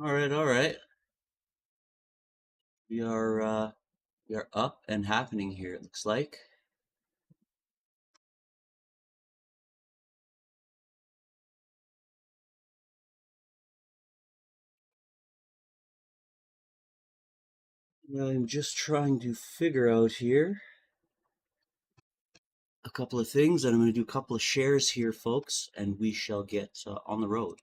All right, all right. We are up and happening here, it looks like. I'm just trying to figure out here a couple of things, and I'm going to do a couple of shares here, folks, and we shall get on the road.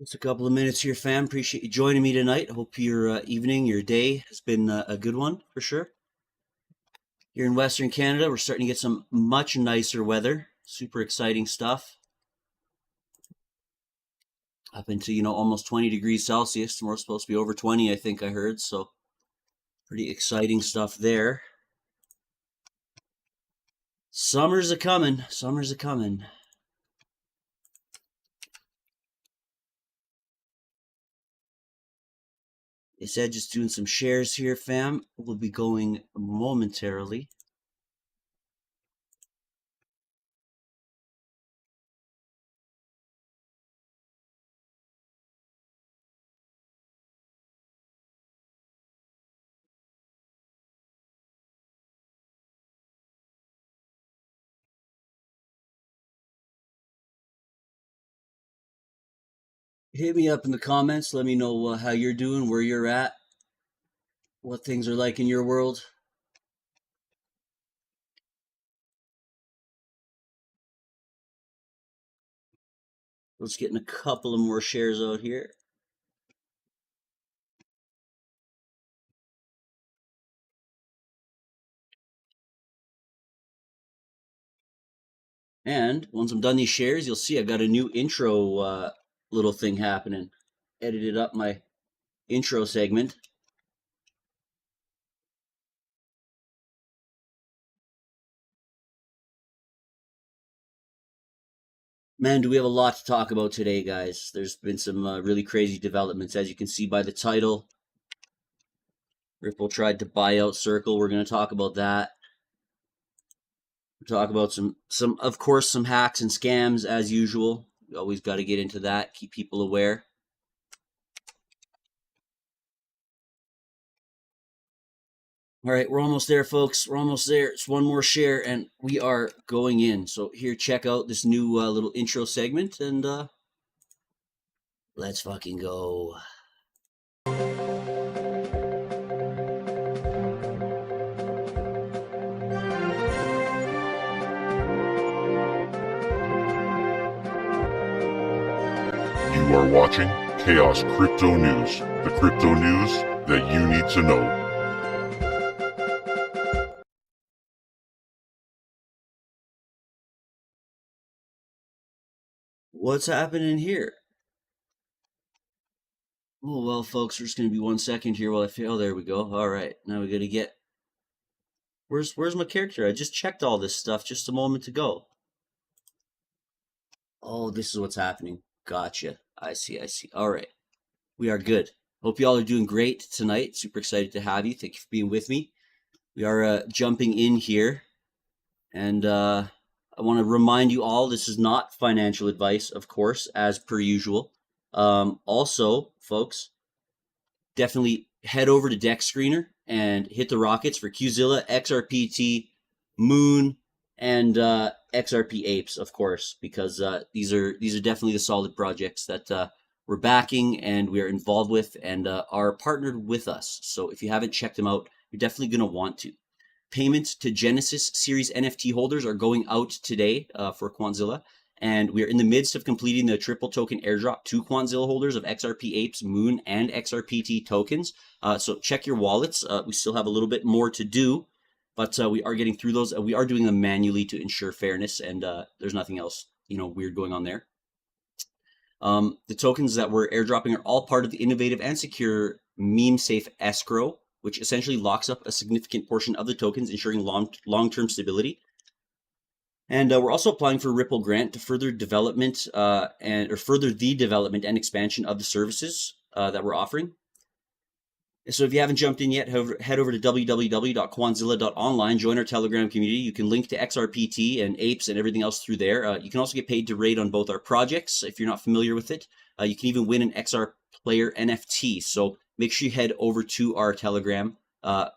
Just a couple of minutes here, fam. Appreciate you joining me tonight. Hope your evening, your day has been a good one for sure. Here in Western Canada, we're starting to get some much nicer weather. Super exciting stuff. Up into, almost 20 degrees Celsius. Tomorrow's supposed to be over 20, I think I heard. So pretty exciting stuff there. Summer's a coming. Summer's a coming. I said just doing some shares here, fam. We'll be going momentarily. Hit me up in the comments. Let me know how you're doing, where you're at, what things are like in your world. Let's get in a couple of more shares out here. And once I'm done these shares, you'll see I've got a new intro little thing happening. Edited up my intro segment. Man, do we have a lot to talk about today, guys. There's been some really crazy developments, as you can see by the title. Ripple tried to buy out Circle. We're going to talk about that. We'll talk about some of course, some hacks and scams as usual. We always got to get into that, keep people aware. All right, we're almost there, folks. We're almost there. It's one more share, and we are going in. So here, check out this new little intro segment, and let's fucking go. You are watching Chaos Crypto News, the crypto news that you need to know. What's happening here? Oh, well, folks, there's going to be 1 second here while I fail. There we go. All right, now we got to get... Where's my character? I just checked all this stuff just a moment ago. Oh, this is what's happening. Gotcha. I see. All right. We are good. Hope you all are doing great tonight. Super excited to have you. Thank you for being with me. We are jumping in here. And I want to remind you all, this is not financial advice, of course, as per usual. Also, folks, definitely head over to Deck Screener and hit the rockets for Qzilla, XRPT, Moon, and XRP Apes, of course, because these are definitely the solid projects that we're backing and we are involved with and are partnered with us. So if you haven't checked them out, you're definitely going to want to. Payments to Genesis Series NFT holders are going out today for Quantzilla. And we are in the midst of completing the triple token airdrop to Quantzilla holders of XRP Apes, Moon, and XRPT tokens. So check your wallets. We still have a little bit more to do, but we are getting through those. We are doing them manually to ensure fairness, and there's nothing else, weird going on there. The tokens that we're airdropping are all part of the innovative and secure meme-safe escrow which essentially locks up a significant portion of the tokens, ensuring long-term stability. And we're also applying for a Ripple grant to further development further the development and expansion of the services that we're offering. So if you haven't jumped in yet, head over to www.quanzilla.online, join our Telegram community. You can link to XRPT and apes and everything else through there. You can also get paid to raid on both our projects if you're not familiar with it. You can even win an XR player NFT. So make sure you head over to our Telegram.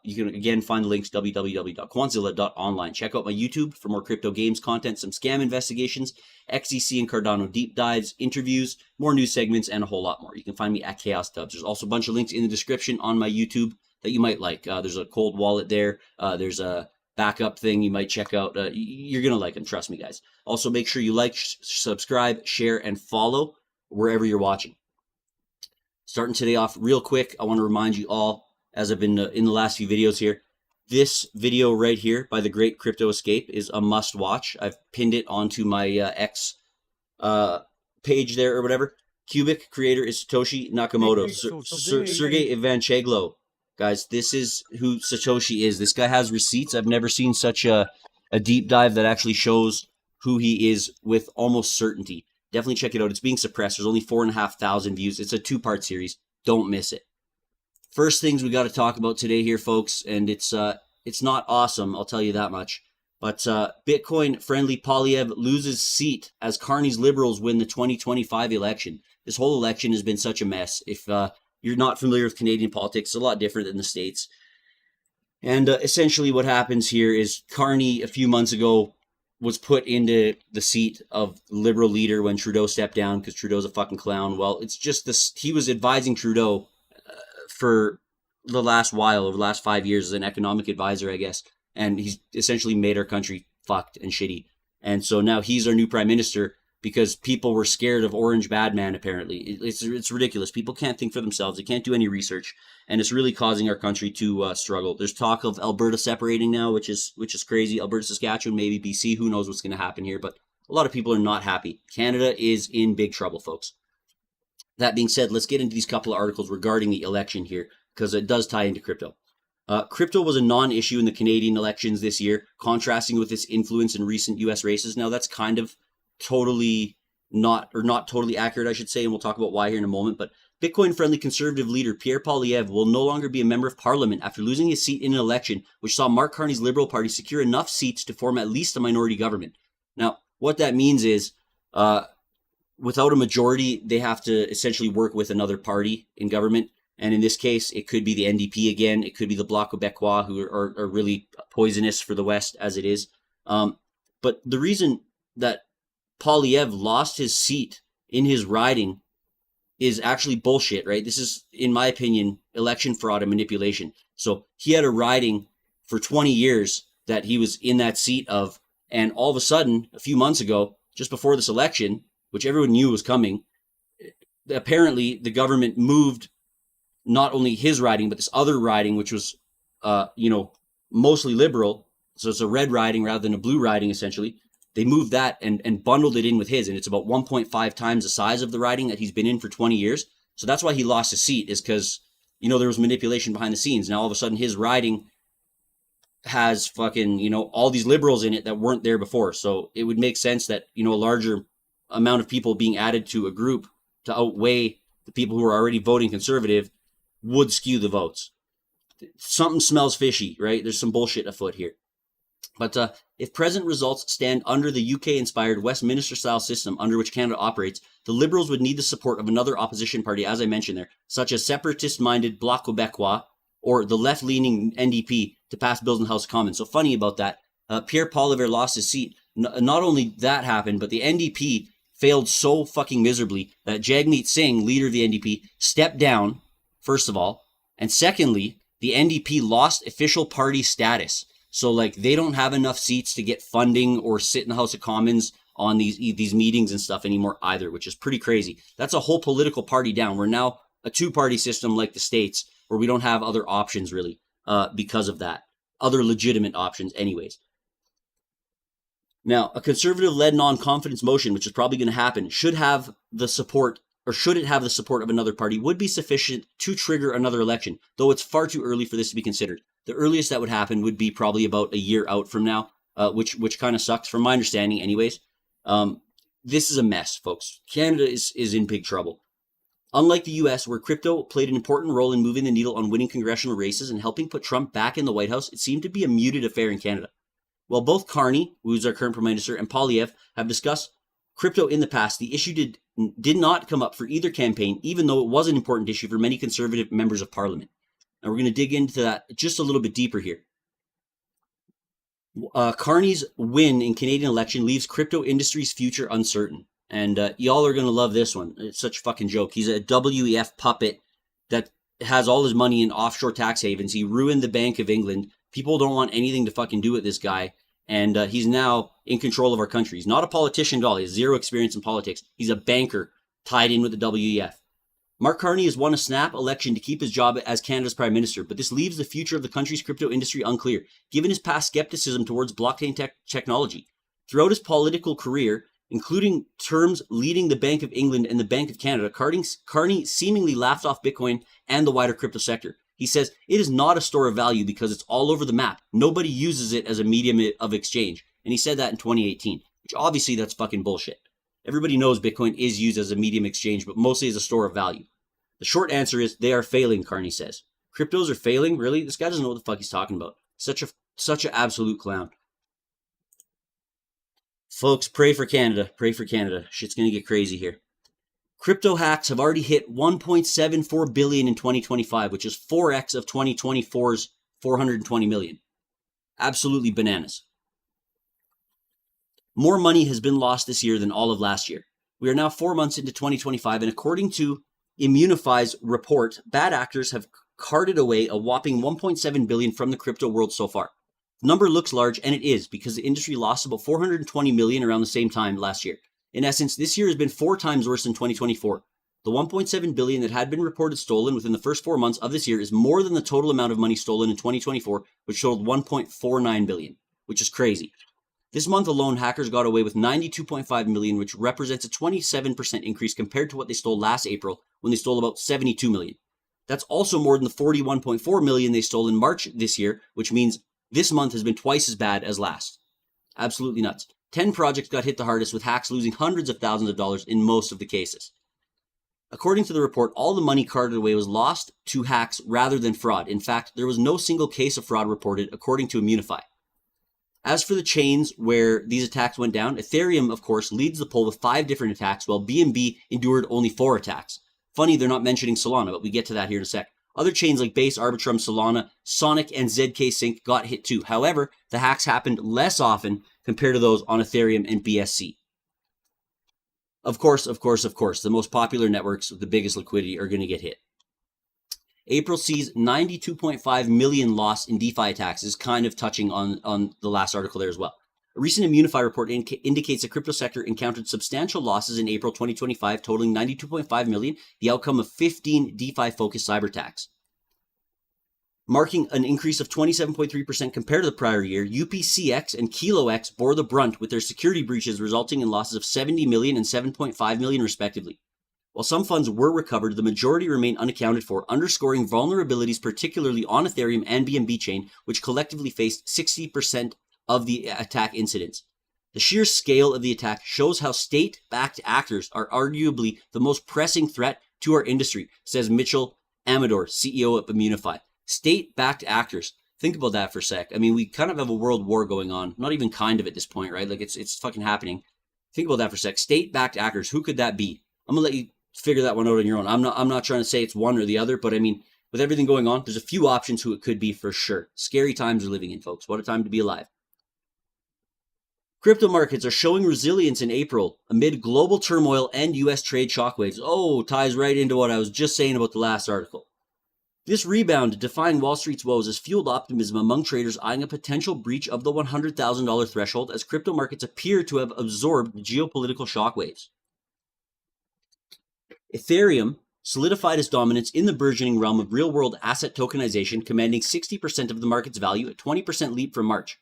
You can again find the links www.quanzilla.online. Check out my YouTube for more crypto games content, some scam investigations, XDC and Cardano deep dives, interviews, more news segments, and a whole lot more. You can find me at KhaosDubz. There's also a bunch of links in the description on my YouTube that you might like. There's a cold wallet there. There's a backup thing you might check out. You're going to like them. Trust me, guys. Also, make sure you like, subscribe, share, and follow wherever you're watching. Starting today off real quick, I want to remind you all, as I've been in the last few videos here, this video right here by the Great Crypto Escape is a must watch. I've pinned it onto my X page there or whatever. Cubic creator is Satoshi Nakamoto. Sergey Ivancheglo. Guys, this is who Satoshi is. This guy has receipts. I've never seen such a deep dive that actually shows who he is with almost certainty. Definitely check it out. It's being suppressed. There's only 4,500 views. It's a 2-part series. Don't miss it. First things we got to talk about today here, folks, and it's not awesome, I'll tell you that much. But Bitcoin-friendly Polyev loses seat as Carney's Liberals win the 2025 election. This whole election has been such a mess. If you're not familiar with Canadian politics, it's a lot different than the States. And essentially what happens here is Carney, a few months ago, was put into the seat of Liberal leader when Trudeau stepped down because Trudeau's a fucking clown. Well, it's just this. He was advising Trudeau for the last while, over the last 5 years, as an economic advisor, I guess. And he's essentially made our country fucked and shitty. And so now he's our new prime minister because people were scared of Orange Bad Man, apparently. It's ridiculous. People can't think for themselves. They can't do any research. And it's really causing our country to struggle. There's talk of Alberta separating now, which is crazy. Alberta, Saskatchewan, maybe BC. Who knows what's going to happen here. But a lot of people are not happy. Canada is in big trouble, folks. That being said, let's get into these couple of articles regarding the election here, because it does tie into crypto. Crypto was a non-issue in the Canadian elections this year, contrasting with its influence in recent U.S. races. Now, that's kind of not totally accurate, I should say, and we'll talk about why here in a moment. But Bitcoin-friendly conservative leader Pierre Poilievre will no longer be a member of parliament after losing his seat in an election which saw Mark Carney's Liberal Party secure enough seats to form at least a minority government. Now, what that means is, without a majority, they have to essentially work with another party in government. And in this case, it could be the NDP again. It could be the Bloc Québécois, who are really poisonous for the West as it is. But the reason that Poilievre lost his seat in his riding is actually bullshit, right? This is, in my opinion, election fraud and manipulation. So he had a riding for 20 years that he was in that seat of, and all of a sudden, a few months ago, just before this election, which everyone knew was coming, apparently the government moved not only his riding, but this other riding, which was, mostly liberal. So it's a red riding rather than a blue riding, essentially. They moved that and bundled it in with his, and it's about 1.5 times the size of the riding that he's been in for 20 years. So that's why he lost his seat, is because, there was manipulation behind the scenes. Now all of a sudden his riding has fucking, all these liberals in it that weren't there before. So it would make sense that, a larger amount of people being added to a group to outweigh the people who are already voting conservative would skew the votes. Something smells fishy, right? There's some bullshit afoot here. But if present results stand under the UK-inspired Westminster-style system under which Canada operates, the Liberals would need the support of another opposition party, as I mentioned there, such as separatist-minded Bloc Québécois or the left-leaning NDP to pass bills in the House of Commons. So funny about that, Pierre Poilievre lost his seat. Not only that happened, but the NDP failed so fucking miserably that Jagmeet Singh, leader of the NDP, stepped down, first of all, and secondly, the NDP lost official party status. So, they don't have enough seats to get funding or sit in the House of Commons on these meetings and stuff anymore either, which is pretty crazy. That's a whole political party down. We're now a two-party system like the States, where we don't have other options, really, because of that. Other legitimate options anyways. Now, a conservative-led non-confidence motion, which is probably going to happen, should have the support or should it have the support of another party, would be sufficient to trigger another election, though it's far too early for this to be considered. The earliest that would happen would be probably about a year out from now, which kind of sucks, from my understanding anyways. This is a mess, folks. Canada is in big trouble. Unlike the US, where crypto played an important role in moving the needle on winning congressional races and helping put Trump back in the White House, it seemed to be a muted affair in Canada. While both Carney, who's our current Prime Minister, and Poilievre have discussed crypto in the past, the issue did not come up for either campaign, even though it was an important issue for many Conservative members of Parliament. And we're going to dig into that just a little bit deeper here. Carney's win in Canadian election leaves crypto industry's future uncertain. And y'all are going to love this one. It's such a fucking joke. He's a WEF puppet that has all his money in offshore tax havens. He ruined the Bank of England. People don't want anything to fucking do with this guy. And he's now in control of our country. He's not a politician at all. He has zero experience in politics. He's a banker tied in with the WEF. Mark Carney has won a snap election to keep his job as Canada's Prime Minister, but this leaves the future of the country's crypto industry unclear, given his past skepticism towards blockchain technology. Throughout his political career, including terms leading the Bank of England and the Bank of Canada, Carney seemingly laughed off Bitcoin and the wider crypto sector. He says, it is not a store of value because it's all over the map. Nobody uses it as a medium of exchange. And he said that in 2018, which obviously that's fucking bullshit. Everybody knows Bitcoin is used as a medium exchange, but mostly as a store of value. The short answer is they are failing, Carney says. Cryptos are failing? Really? This guy doesn't know what the fuck he's talking about. Such an absolute clown. Folks, pray for Canada. Pray for Canada. Shit's going to get crazy here. Crypto hacks have already hit 1.74 billion in 2025, which is 4x of 2024's 420 million. Absolutely bananas. More money has been lost this year than all of last year. We are now 4 months into 2025, and according to Immunify's report, bad actors have carted away a whopping 1.7 billion from the crypto world so far. The number looks large, and it is, because the industry lost about 420 million around the same time last year. In essence, this year has been 4 times worse than 2024. The 1.7 billion that had been reported stolen within the first 4 months of this year is more than the total amount of money stolen in 2024, which totaled 1.49 billion, which is crazy. This month alone, hackers got away with 92.5 million, which represents a 27% increase compared to what they stole last April, when they stole about 72 million. That's also more than the 41.4 million they stole in March this year, which means this month has been twice as bad as last. Absolutely nuts. 10 projects got hit the hardest, with hacks losing hundreds of thousands of dollars in most of the cases. According to the report, all the money carted away was lost to hacks rather than fraud. In fact, there was no single case of fraud reported, according to Immunify. As for the chains where these attacks went down, Ethereum, of course, leads the poll with 5 different attacks, while BNB endured only 4 attacks. Funny they're not mentioning Solana, but we get to that here in a sec. Other chains like Base, Arbitrum, Solana, Sonic, and ZK Sync got hit too. However, the hacks happened less often compared to those on Ethereum and BSC. Of course, the most popular networks with the biggest liquidity are going to get hit. April sees 92.5 million loss in DeFi attacks, is kind of touching on the last article there as well. A recent Immunify report indicates the crypto sector encountered substantial losses in April 2025, totaling 92.5 million, the outcome of 15 DeFi-focused cyber attacks. Marking an increase of 27.3% compared to the prior year, UPCX and KiloX bore the brunt with their security breaches, resulting in losses of 70 million and 7.5 million respectively. While some funds were recovered, the majority remain unaccounted for, underscoring vulnerabilities particularly on Ethereum and BNB chain, which collectively faced 60% of the attack incidents. The sheer scale of the attack shows how state-backed actors are arguably the most pressing threat to our industry, says Mitchell Amador, CEO of Immunify. State-backed actors. Think about that for a sec. I mean, we kind of have a world war going on. Not even kind of at this point, right? Like, it's fucking happening. Think about that for a sec. State-backed actors. Who could that be? I'm going to let you figure that one out on your own. I'm not trying to say it's one or the other, but I mean, with everything going on, there's a few options who it could be for sure. Scary times we're living in, folks. What a time to be alive. Crypto markets are showing resilience in April amid global turmoil and US trade shockwaves. Oh, ties right into what I was just saying about the last article. This rebound, defying Wall Street's woes, has fueled optimism among traders eyeing a potential breach of the $100,000 threshold as crypto markets appear to have absorbed the geopolitical shockwaves. Ethereum solidified its dominance in the burgeoning realm of real-world asset tokenization, commanding 60% of the market's value, a 20% leap from March.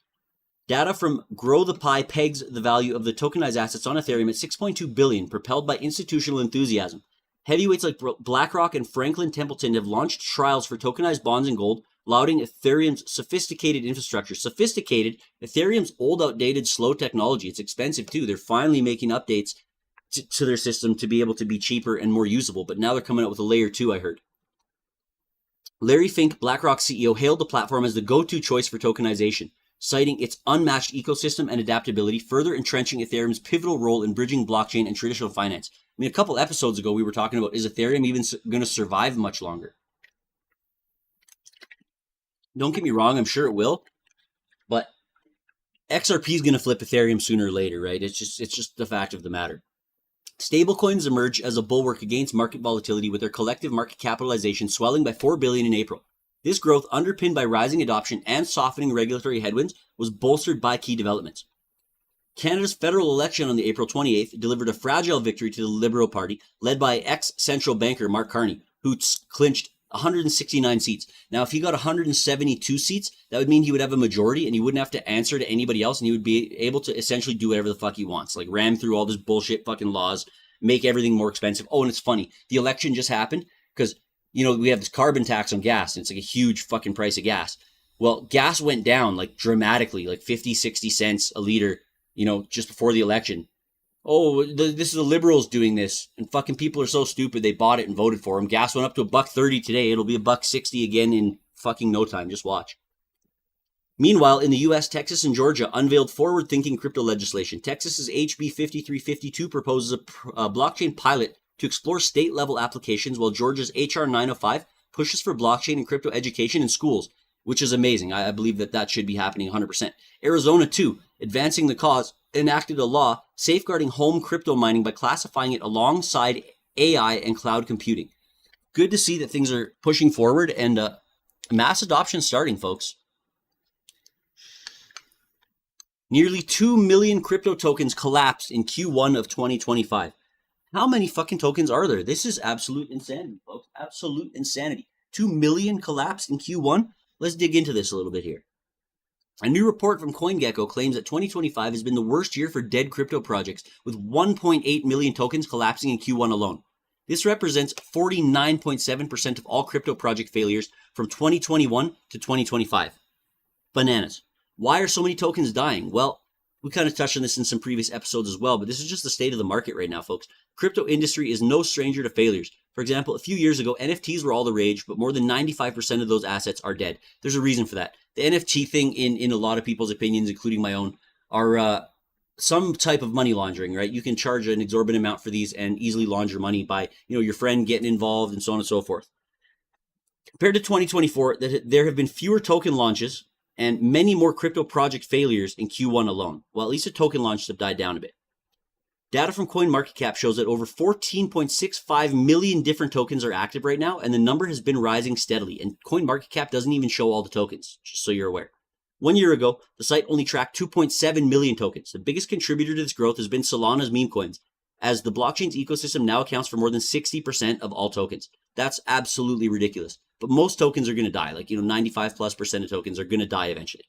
Data from Grow the Pie pegs the value of the tokenized assets on Ethereum at $6.2 billion, propelled by institutional enthusiasm. Heavyweights like BlackRock and Franklin Templeton have launched trials for tokenized bonds and gold, lauding Ethereum's sophisticated infrastructure. Sophisticated? Ethereum's old, outdated, slow technology. It's expensive too. They're finally making updates to their system to be able to be cheaper and more usable, but now they're coming out with a layer 2, I heard. Larry Fink, BlackRock CEO, hailed the platform as the go-to choice for tokenization, citing its unmatched ecosystem and adaptability, further entrenching Ethereum's pivotal role in bridging blockchain and traditional finance. I mean, a couple episodes ago, we were talking about, is Ethereum even going to survive much longer? Don't get me wrong, I'm sure it will, but XRP is going to flip Ethereum sooner or later, right? It's just the fact of the matter. Stablecoins emerge as a bulwark against market volatility, with their collective market capitalization swelling by $4 billion in April. This growth, underpinned by rising adoption and softening regulatory headwinds, was bolstered by key developments. Canada's federal election on the April 28th delivered a fragile victory to the Liberal Party, led by ex-central banker Mark Carney, who clinched 169 seats. Now, if he got 172 seats, that would mean he would have a majority and he wouldn't have to answer to anybody else, and he would be able to essentially do whatever the fuck he wants, like ram through all this bullshit fucking laws, make everything more expensive. Oh, and it's funny, the election just happened because, you know, we have this carbon tax on gas, and it's like a huge fucking price of gas. Well, gas went down like dramatically, like 50, 60 cents a liter, you know, just before the election. Oh, this is the Liberals doing this, and fucking people are so stupid they bought it and voted for him. Gas went up to $1.30 today. It'll be $1.60 again in fucking no time. Just watch. Meanwhile, in the U.S., Texas and Georgia unveiled forward-thinking crypto legislation. Texas's HB 5352 proposes a blockchain pilot to explore state-level applications, while Georgia's HR 905 pushes for blockchain and crypto education in schools, which is amazing. I believe that should be happening 100%. Arizona, too, advancing the cause, enacted a law safeguarding home crypto mining by classifying it alongside AI and cloud computing. Good to see that things are pushing forward and mass adoption starting, folks. Nearly 2 million crypto tokens collapsed in Q1 of 2025. How many fucking tokens are there? This is absolute insanity, folks. Absolute insanity. 2 million collapsed in Q1? Let's dig into this a little bit here. A new report from CoinGecko claims that 2025 has been the worst year for dead crypto projects, with 1.8 million tokens collapsing in Q1 alone. This represents 49.7% of all crypto project failures from 2021 to 2025. Bananas. Why are so many tokens dying? Well, we kind of touched on this in some previous episodes as well, but this is just the state of the market right now, folks. Crypto industry is no stranger to failures. For example, a few years ago, NFTs were all the rage, but more than 95% of those assets are dead. There's a reason for that. The NFT thing, in a lot of people's opinions, including my own, are some type of money laundering, right? You can charge an exorbitant amount for these and easily launder money by, you know, your friend getting involved and so on and so forth. Compared to 2024, there have been fewer token launches and many more crypto project failures in Q1 alone. Well, at least the token launches have died down a bit. Data from CoinMarketCap shows that over 14.65 million different tokens are active right now, and the number has been rising steadily. And CoinMarketCap doesn't even show all the tokens, just so you're aware. 1 year ago, the site only tracked 2.7 million tokens. The biggest contributor to this growth has been Solana's meme coins, as the blockchain's ecosystem now accounts for more than 60% of all tokens. That's absolutely ridiculous. But most tokens are going to die. Like, 95+% of tokens are going to die eventually.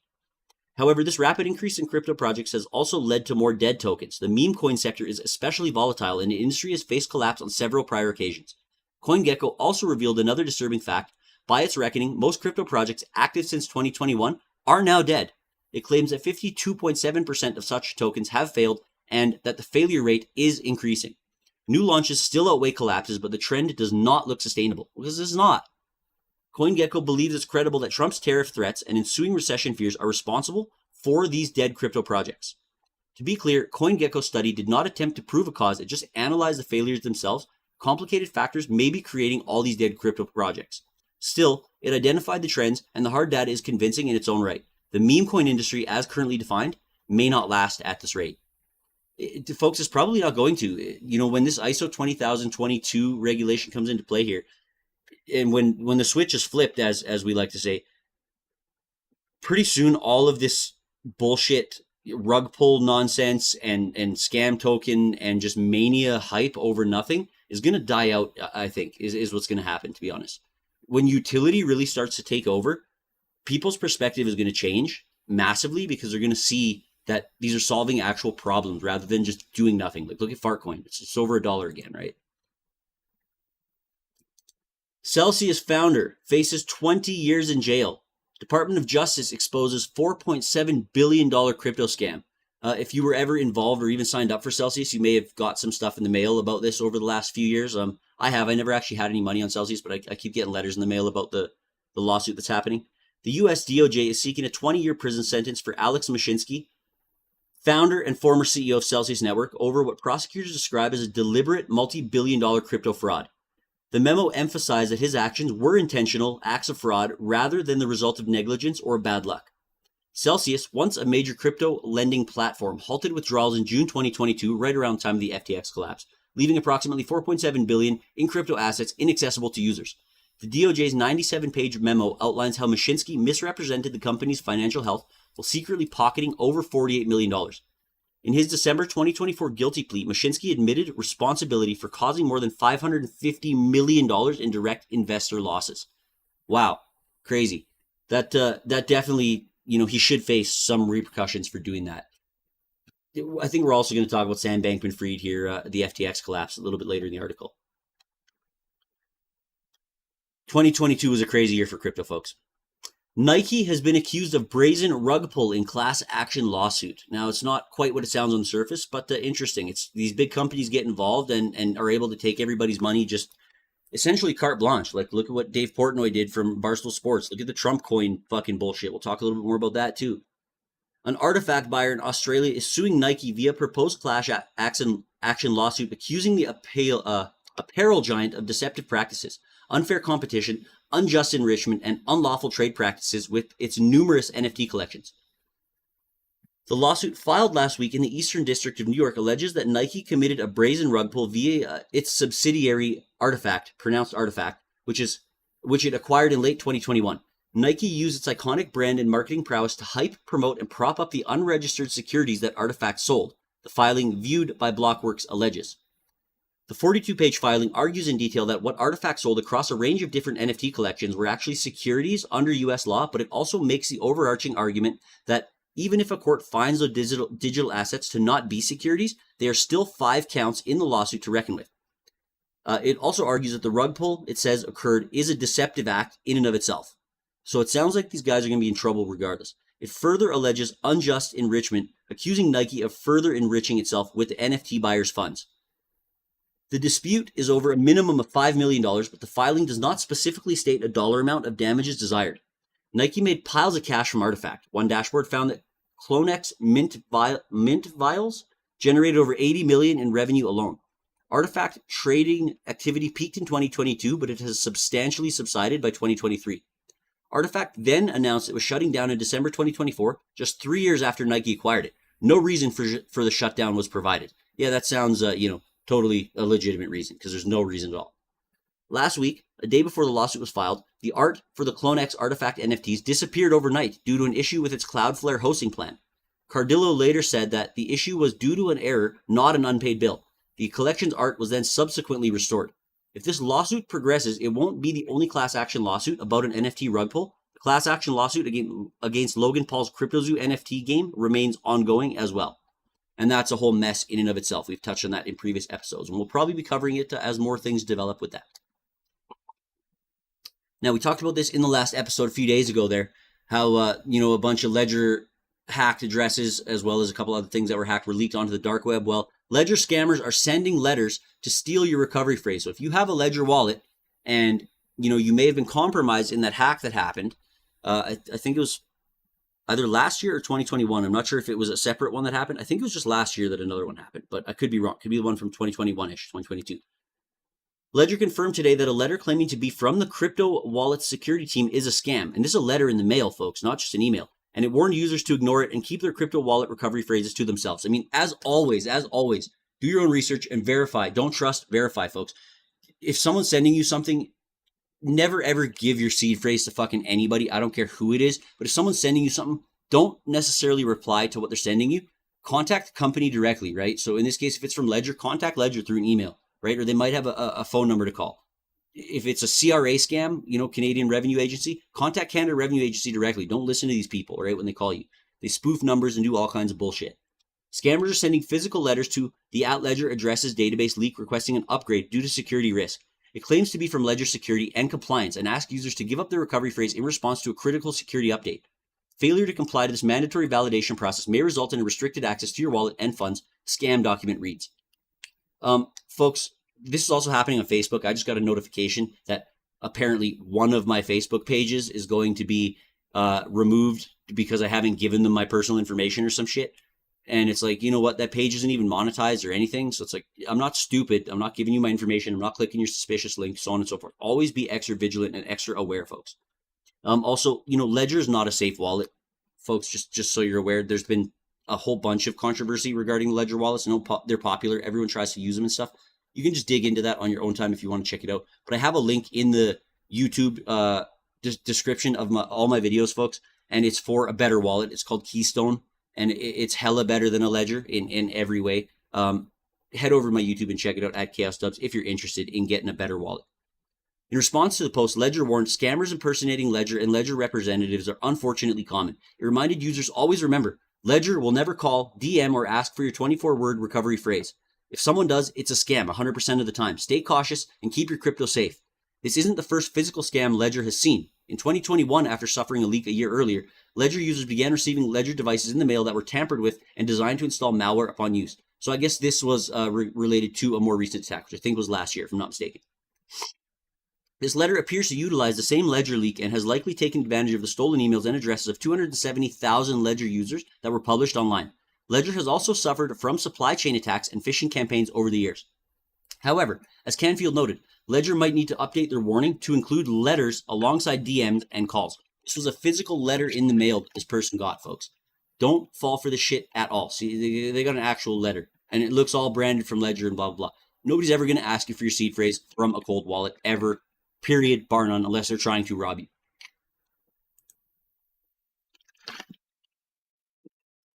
However, this rapid increase in crypto projects has also led to more dead tokens. The meme coin sector is especially volatile, and the industry has faced collapse on several prior occasions. CoinGecko also revealed another disturbing fact. By its reckoning, most crypto projects active since 2021 are now dead. It claims that 52.7% of such tokens have failed, and that the failure rate is increasing. New launches still outweigh collapses, but the trend does not look sustainable, because it's not. CoinGecko believes it's credible that Trump's tariff threats and ensuing recession fears are responsible for these dead crypto projects. To be clear, CoinGecko's study did not attempt to prove a cause, it just analyzed the failures themselves. Complicated factors may be creating all these dead crypto projects. Still, it identified the trends, and the hard data is convincing in its own right. The meme coin industry, as currently defined, may not last at this rate. Folks, it's probably not going to. When this ISO 20022 regulation comes into play here, and when the switch is flipped, as we like to say, pretty soon all of this bullshit rug pull nonsense and scam token and just mania hype over nothing is going to die out, I think, is what's going to happen, to be honest. When utility really starts to take over, people's perspective is going to change massively, because they're going to see that these are solving actual problems rather than just doing nothing. Like, look at Fartcoin. It's over $1 again, right? Celsius founder faces 20 years in jail. Department of Justice exposes $4.7 billion crypto scam. If you were ever involved or even signed up for Celsius, you may have got some stuff in the mail about this over the last few years. I have. I never actually had any money on Celsius, but I keep getting letters in the mail about the lawsuit that's happening. The U.S. DOJ is seeking a 20-year prison sentence for Alex Mashinsky, founder and former CEO of Celsius Network, over what prosecutors describe as a deliberate multi-billion-dollar crypto fraud. The memo emphasized that his actions were intentional acts of fraud rather than the result of negligence or bad luck. Celsius, once a major crypto lending platform, halted withdrawals in June 2022, right around the time of the FTX collapse, leaving approximately $4.7 billion in crypto assets inaccessible to users. The DOJ's 97-page memo outlines how Mashinsky misrepresented the company's financial health while secretly pocketing over $48 million. In his December 2024 guilty plea, Mashinsky admitted responsibility for causing more than $550 million in direct investor losses. Wow, crazy. That definitely, he should face some repercussions for doing that. I think we're also going to talk about Sam Bankman-Fried here, the FTX collapse, a little bit later in the article. 2022 was a crazy year for crypto, folks. Nike has been accused of brazen rug pull in class action lawsuit. Now, it's not quite what it sounds on the surface, but interesting. It's these big companies get involved and are able to take everybody's money just essentially carte blanche. Like, look at what Dave Portnoy did from Barstool Sports. Look at the Trump coin fucking bullshit. We'll talk a little bit more about that too. An artifact buyer in Australia is suing Nike via proposed class action lawsuit, accusing the apparel giant of deceptive practices, unfair competition, unjust enrichment, and unlawful trade practices with its numerous NFT collections. The lawsuit filed last week in the Eastern District of New York alleges that Nike committed a brazen rug pull via its subsidiary Artifact, pronounced Artifact, which it acquired in late 2021. Nike used its iconic brand and marketing prowess to hype, promote, and prop up the unregistered securities that Artifact sold, the filing viewed by Blockworks alleges. The 42-page filing argues in detail that what Artifact sold across a range of different NFT collections were actually securities under U.S. law, but it also makes the overarching argument that even if a court finds those digital assets to not be securities, they are still 5 counts in the lawsuit to reckon with. It also argues that the rug pull, it says, occurred is a deceptive act in and of itself. So it sounds like these guys are going to be in trouble regardless. It further alleges unjust enrichment, accusing Nike of further enriching itself with the NFT buyers' funds. The dispute is over a minimum of $5 million, but the filing does not specifically state a dollar amount of damages desired. Nike made piles of cash from Artifact. One dashboard found that CloneX mint vials generated over $80 million in revenue alone. Artifact trading activity peaked in 2022, but it has substantially subsided by 2023. Artifact then announced it was shutting down in December 2024, just 3 years after Nike acquired it. No reason for the shutdown was provided. Yeah, that sounds, totally a legitimate reason, because there's no reason at all. Last week, a day before the lawsuit was filed, the art for the CloneX Artifact NFTs disappeared overnight due to an issue with its Cloudflare hosting plan. Cardillo later said that the issue was due to an error, not an unpaid bill. The collection's art was then subsequently restored. If this lawsuit progresses, it won't be the only class action lawsuit about an NFT rug pull. The class action lawsuit against Logan Paul's CryptoZoo NFT game remains ongoing as well. And that's a whole mess in and of itself. We've touched on that in previous episodes, and we'll probably be covering it as more things develop with that. Now, we talked about this in the last episode a few days ago there, how, a bunch of Ledger hacked addresses, as well as a couple other things that were hacked, were leaked onto the dark web. Well, Ledger scammers are sending letters to steal your recovery phrase. So if you have a Ledger wallet and, you may have been compromised in that hack that happened, I think it was either last year or 2021. I'm not sure if it was a separate one that happened. I think it was just last year that another one happened, but I could be wrong. It could be the one from 2021-ish, 2022. Ledger confirmed today that a letter claiming to be from the crypto wallet security team is a scam. And this is a letter in the mail, folks, not just an email. And it warned users to ignore it and keep their crypto wallet recovery phrases to themselves. I mean, as always, do your own research and verify. Don't trust, verify, folks. If someone's sending you something, never ever give your seed phrase to fucking anybody. I don't care who it is. But if someone's sending you something, don't necessarily reply to what they're sending you. Contact the company directly, right? So in this case, if it's from Ledger, contact Ledger through an email, right? Or they might have a phone number to call. If it's a CRA scam, Canadian Revenue Agency, contact Canada Revenue Agency directly. Don't listen to these people, right, when they call you. They spoof numbers and do all kinds of bullshit. Scammers are sending physical letters to the @Ledger addresses database leak requesting an upgrade due to security risk. It claims to be from Ledger security and compliance and asks users to give up their recovery phrase in response to a critical security update. Failure to comply to this mandatory validation process may result in restricted access to your wallet and funds, scam document reads. Folks, this is also happening on Facebook. I just got a notification that apparently one of my Facebook pages is going to be removed because I haven't given them my personal information or some shit. And it's like, you know what? That page isn't even monetized or anything. So it's like, I'm not stupid. I'm not giving you my information. I'm not clicking your suspicious link, so on and so forth. Always be extra vigilant and extra aware, folks. Also, you know, Ledger is not a safe wallet, folks. Just so you're aware, there's been a whole bunch of controversy regarding Ledger wallets. I know they're popular. Everyone tries to use them and stuff. You can just dig into that on your own time if you want to check it out. But I have a link in the YouTube description of all my videos, folks. And it's for a better wallet. It's called Keystone. And it's hella better than a Ledger in every way. Head over to my YouTube and check it out at KhaosDubz if you're interested in getting a better wallet. In response to the post, Ledger warned scammers impersonating Ledger and Ledger representatives are unfortunately common. It reminded users always remember, Ledger will never call, DM, or ask for your 24-word recovery phrase. If someone does, it's a scam 100% of the time. Stay cautious and keep your crypto safe. This isn't the first physical scam Ledger has seen. In 2021, after suffering a leak a year earlier, Ledger users began receiving Ledger devices in the mail that were tampered with and designed to install malware upon use. So I guess this was related to a more recent attack, which I think was last year, if I'm not mistaken. This letter appears to utilize the same Ledger leak and has likely taken advantage of the stolen emails and addresses of 270,000 Ledger users that were published online. Ledger has also suffered from supply chain attacks and phishing campaigns over the years. However, as Canfield noted, Ledger might need to update their warning to include letters alongside DMs and calls. This was a physical letter in the mail that this person got, folks. Don't fall for the shit at all. See, they got an actual letter, and it looks all branded from Ledger and blah, blah, blah. Nobody's ever going to ask you for your seed phrase from a cold wallet, ever. Period, bar none, unless they're trying to rob you.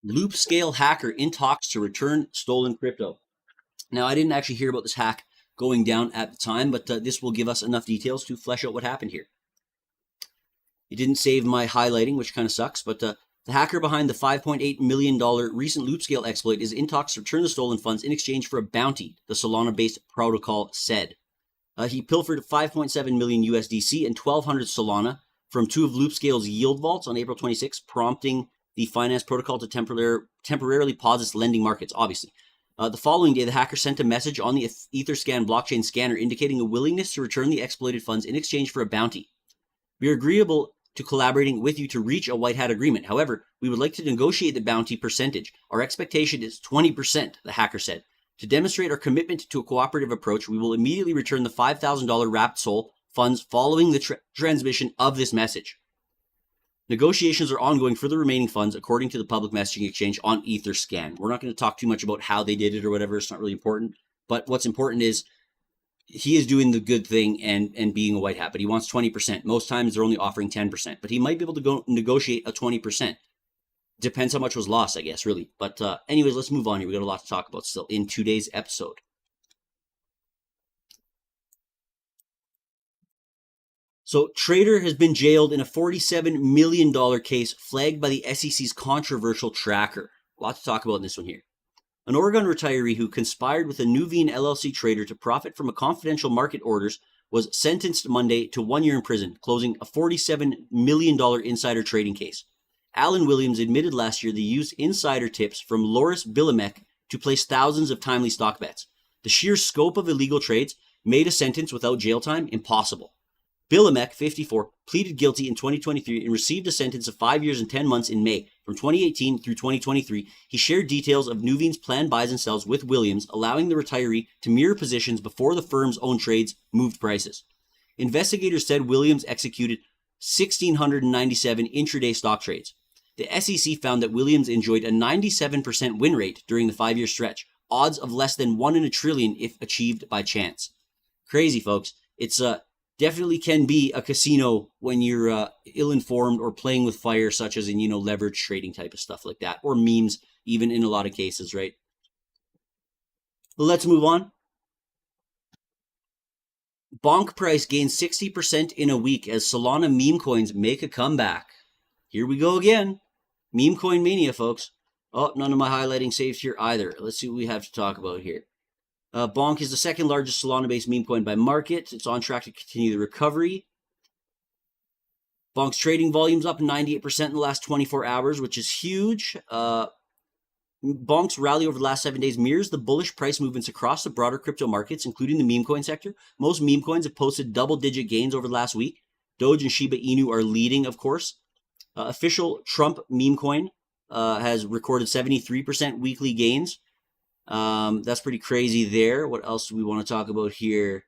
Loop scale hacker in talks to return stolen crypto. Now, I didn't actually hear about this hack going down at the time, but this will give us enough details to flesh out what happened here. It didn't save my highlighting, which kind of sucks, but the hacker behind the $5.8 million recent loop scale exploit is in talks to return the stolen funds in exchange for a bounty, the Solana-based protocol said. He pilfered 5.7 million USDC and 1,200 Solana from two of Loopscale's yield vaults on April 26, prompting the finance protocol to temporarily pause its lending markets, obviously. The following day, the hacker sent a message on the Etherscan blockchain scanner indicating a willingness to return the exploited funds in exchange for a bounty. We are agreeable to collaborating with you to reach a white hat agreement. However, we would like to negotiate the bounty percentage. Our expectation is 20%, the hacker said. To demonstrate our commitment to a cooperative approach, we will immediately return the $5,000 wrapped SOL funds following the transmission of this message. Negotiations are ongoing for the remaining funds, according to the public messaging exchange on Etherscan. We're not going to talk too much about how they did it or whatever. It's not really important. But what's important is he is doing the good thing and being a white hat, but he wants 20%. Most times they're only offering 10%, but he might be able to go negotiate a 20%. Depends how much was lost, I guess, really. But anyways, let's move on here. We got a lot to talk about still in today's episode. So, Trader has been jailed in a $47 million case flagged by the SEC's controversial tracker. A lot to talk about in this one here. An Oregon retiree who conspired with a Nuveen LLC trader to profit from a confidential market orders was sentenced Monday to 1 year in prison, closing a $47 million insider trading case. Alan Williams admitted last year they used insider tips from Loris Bilimek to place thousands of timely stock bets. The sheer scope of illegal trades made a sentence without jail time impossible. Bilimek, 54, pleaded guilty in 2023 and received a sentence of 5 years and 10 months in May. From 2018 through 2023, he shared details of Nuveen's planned buys and sells with Williams, allowing the retiree to mirror positions before the firm's own trades moved prices. Investigators said Williams executed 1,697 intraday stock trades. The SEC found that Williams enjoyed a 97% win rate during the 5-year stretch, odds of less than 1 in a trillion if achieved by chance. Crazy, folks. It's definitely can be a casino when you're ill-informed or playing with fire, such as in, leverage trading type of stuff like that, or memes, even in a lot of cases, right? Let's move on. Bonk price gains 60% in a week as Solana meme coins make a comeback. Here we go again. Meme coin mania, folks. Oh, none of my highlighting saves here either. Let's see what we have to talk about here. Bonk is the second largest Solana-based meme coin by market. It's on track to continue the recovery. Bonk's trading volume's up 98% in the last 24 hours, which is huge. Bonk's rally over the last 7 days mirrors the bullish price movements across the broader crypto markets, including the meme coin sector. Most meme coins have posted double-digit gains over the last week. Doge and Shiba Inu are leading, of course. Official Trump meme coin has recorded 73% weekly gains. That's pretty crazy there. What else do we want to talk about here?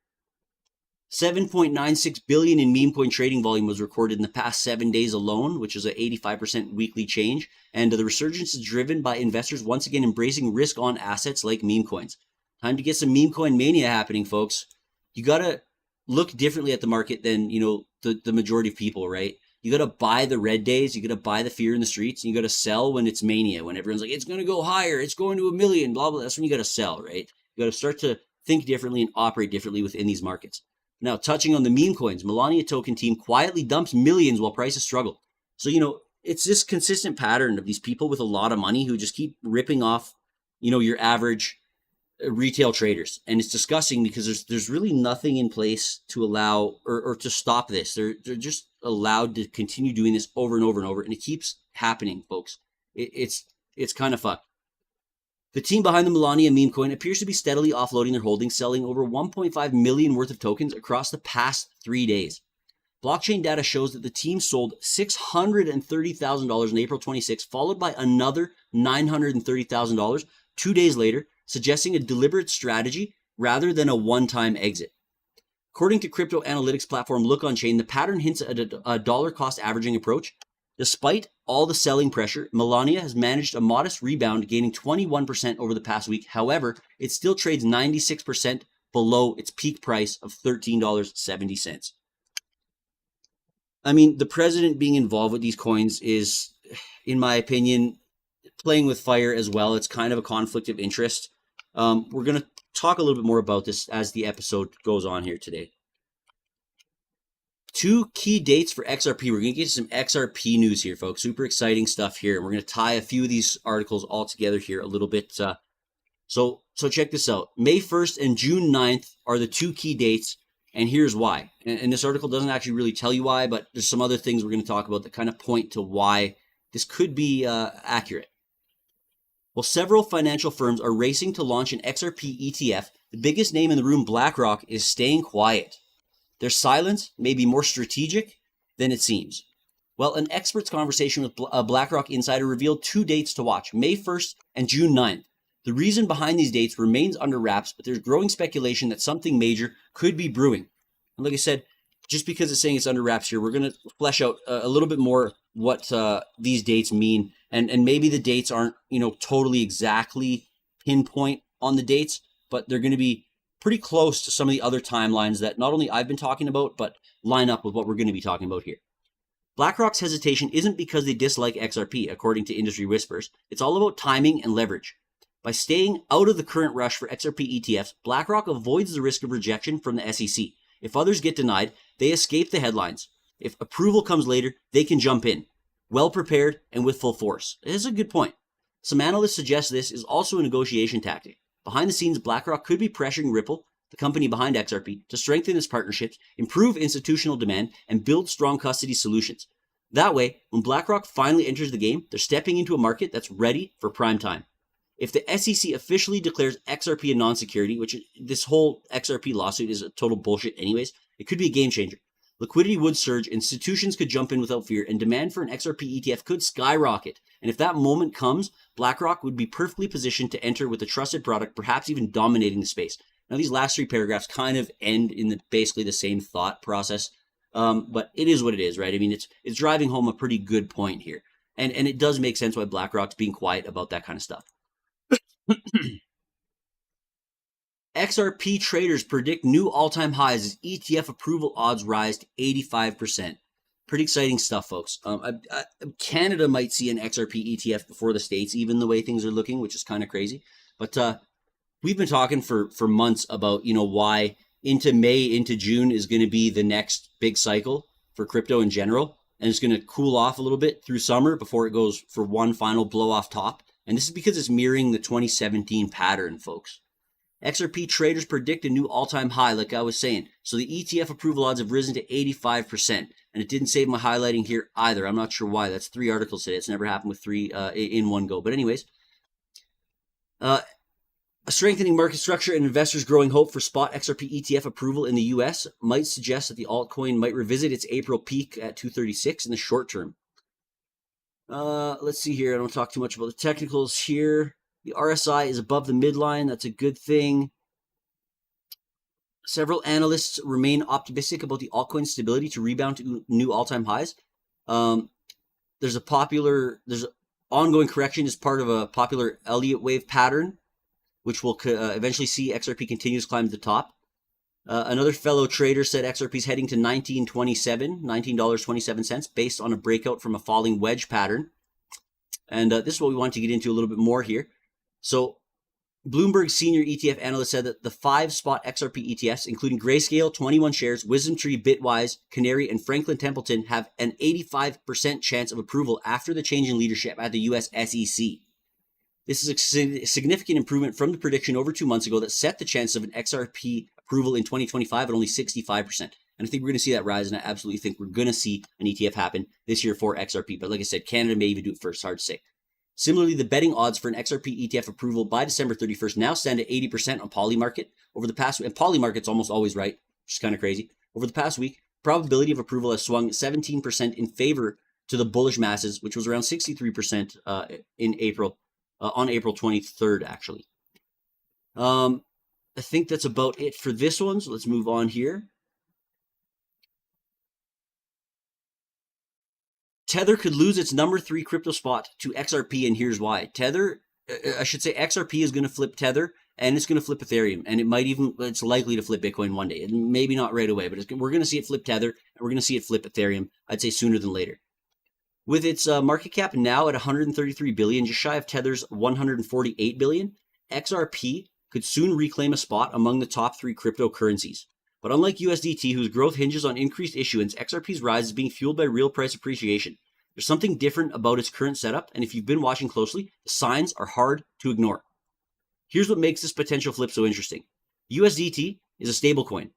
7.96 billion in meme coin trading volume was recorded in the past 7 days alone, which is an 85% weekly change. And the resurgence is driven by investors once again embracing risk on assets like meme coins. Time to get some meme coin mania happening, folks. You got to look differently at the market than, the majority of people, right? You got to buy the red days. You got to buy the fear in the streets. And you got to sell when it's mania, when everyone's like, it's going to go higher. It's going to 1 million, blah, blah. That's when you got to sell, right? You got to start to think differently and operate differently within these markets. Now, touching on the meme coins, Melania token team quietly dumps millions while prices struggle. So, it's this consistent pattern of these people with a lot of money who just keep ripping off, your average retail traders. And it's disgusting because there's really nothing in place to allow or to stop this. They're just allowed to continue doing this over and over and over. And it keeps happening, folks. It's kind of fucked. The team behind the Melania meme coin appears to be steadily offloading their holdings, selling over 1.5 million worth of tokens across the past 3 days. Blockchain data shows that the team sold $630,000 on April 26, followed by another $930,000 2 days later, suggesting a deliberate strategy rather than a one-time exit. According to crypto analytics platform Look On Chain, the pattern hints at a dollar cost averaging approach. Despite all the selling pressure, Melania has managed a modest rebound, gaining 21% over the past week. However, it still trades 96% below its peak price of $13.70. I mean, the president being involved with these coins is, in my opinion, playing with fire as well. It's kind of a conflict of interest. We're going to talk a little bit more about this as the episode goes on here today. 2 key dates for XRP. We're going to get some XRP news here, folks. Super exciting stuff here. And we're going to tie a few of these articles all together here a little bit. So check this out. May 1st and June 9th are the 2 key dates. And here's why. And this article doesn't actually really tell you why, but there's some other things we're going to talk about that kind of point to why this could be accurate. Well, several financial firms are racing to launch an XRP ETF. The biggest name in the room, BlackRock, is staying quiet. Their silence may be more strategic than it seems. Well, an expert's conversation with a BlackRock insider revealed 2 dates to watch, May 1st and June 9th. The reason behind these dates remains under wraps, but there's growing speculation that something major could be brewing. And like I said, just because it's saying it's under wraps here, we're going to flesh out a little bit more what these dates mean. And maybe the dates aren't, totally exactly pinpoint on the dates, but they're going to be pretty close to some of the other timelines that not only I've been talking about, but line up with what we're going to be talking about here. BlackRock's hesitation isn't because they dislike XRP, according to industry whispers. It's all about timing and leverage. By staying out of the current rush for XRP ETFs, BlackRock avoids the risk of rejection from the SEC. If others get denied, they escape the headlines. If approval comes later, they can jump in, well prepared and with full force. It is a good point. Some analysts suggest this is also a negotiation tactic. Behind the scenes, BlackRock could be pressuring Ripple, the company behind XRP, to strengthen its partnerships, improve institutional demand, and build strong custody solutions. That way, when BlackRock finally enters the game, they're stepping into a market that's ready for prime time. If the SEC officially declares XRP a non-security, which this whole XRP lawsuit is a total bullshit anyways, it could be a game changer. Liquidity would surge, institutions could jump in without fear, and demand for an XRP ETF could skyrocket. And if that moment comes, BlackRock would be perfectly positioned to enter with a trusted product, perhaps even dominating the space. Now, these last 3 paragraphs kind of end in basically the same thought process, but it is what it is, right? I mean, it's driving home a pretty good point here. And it does make sense why BlackRock's being quiet about that kind of stuff. XRP traders predict new all-time highs as ETF approval odds rise to 85%. Pretty exciting stuff, folks. Canada might see an XRP ETF before the States, even the way things are looking, which is kind of crazy. But we've been talking for months about, why into May, into June is going to be the next big cycle for crypto in general. And it's going to cool off a little bit through summer before it goes for one final blow off top. And this is because it's mirroring the 2017 pattern, folks. XRP traders predict a new all-time high, like I was saying. So the ETF approval odds have risen to 85%. And it didn't save my highlighting here either. I'm not sure why. That's 3 articles today. It's never happened with 3 in one go. But anyways, a strengthening market structure and investors' growing hope for spot XRP ETF approval in the US might suggest that the altcoin might revisit its April peak at 236 in the short term. Let's see here. I don't talk too much about the technicals here. The RSI is above the midline. That's a good thing. Several analysts remain optimistic about the altcoin stability to rebound to new all-time highs. There's an ongoing correction as part of a popular Elliott wave pattern, which will eventually see XRP continue to climb to the top. Another fellow trader said XRP is heading to $19.27 based on a breakout from a falling wedge pattern. And this is what we want to get into a little bit more here. So Bloomberg senior ETF analyst said that the 5 spot XRP ETFs, including Grayscale, 21 shares, WisdomTree, Bitwise, Canary, and Franklin Templeton, have an 85% chance of approval after the change in leadership at the US SEC. This is a significant improvement from the prediction over 2 months ago that set the chance of an XRP approval in 2025 at only 65%. And I think we're going to see that rise, and I absolutely think we're going to see an ETF happen this year for XRP. But like I said, Canada may even do it first. Hard to say. Similarly, the betting odds for an XRP ETF approval by December 31st now stand at 80% on Polymarket. Over the past week, and Polymarket's almost always right, which is kind of crazy. Over the past week, probability of approval has swung 17% in favor to the bullish masses, which was around 63% in April, on April 23rd, actually. I think that's about it for this one, so let's move on here. Tether could lose its number 3 crypto spot to XRP, and here's why. XRP is going to flip Tether, and it's going to flip Ethereum, and it's likely to flip Bitcoin one day. Maybe not right away, but we're going to see it flip Tether, and we're going to see it flip Ethereum, I'd say sooner than later. With its market cap now at 133 billion, just shy of Tether's 148 billion, XRP could soon reclaim a spot among the top 3 cryptocurrencies. But unlike USDT, whose growth hinges on increased issuance, XRP's rise is being fueled by real price appreciation. There's something different about its current setup, and if you've been watching closely, the signs are hard to ignore. Here's what makes this potential flip so interesting. USDT is a stablecoin.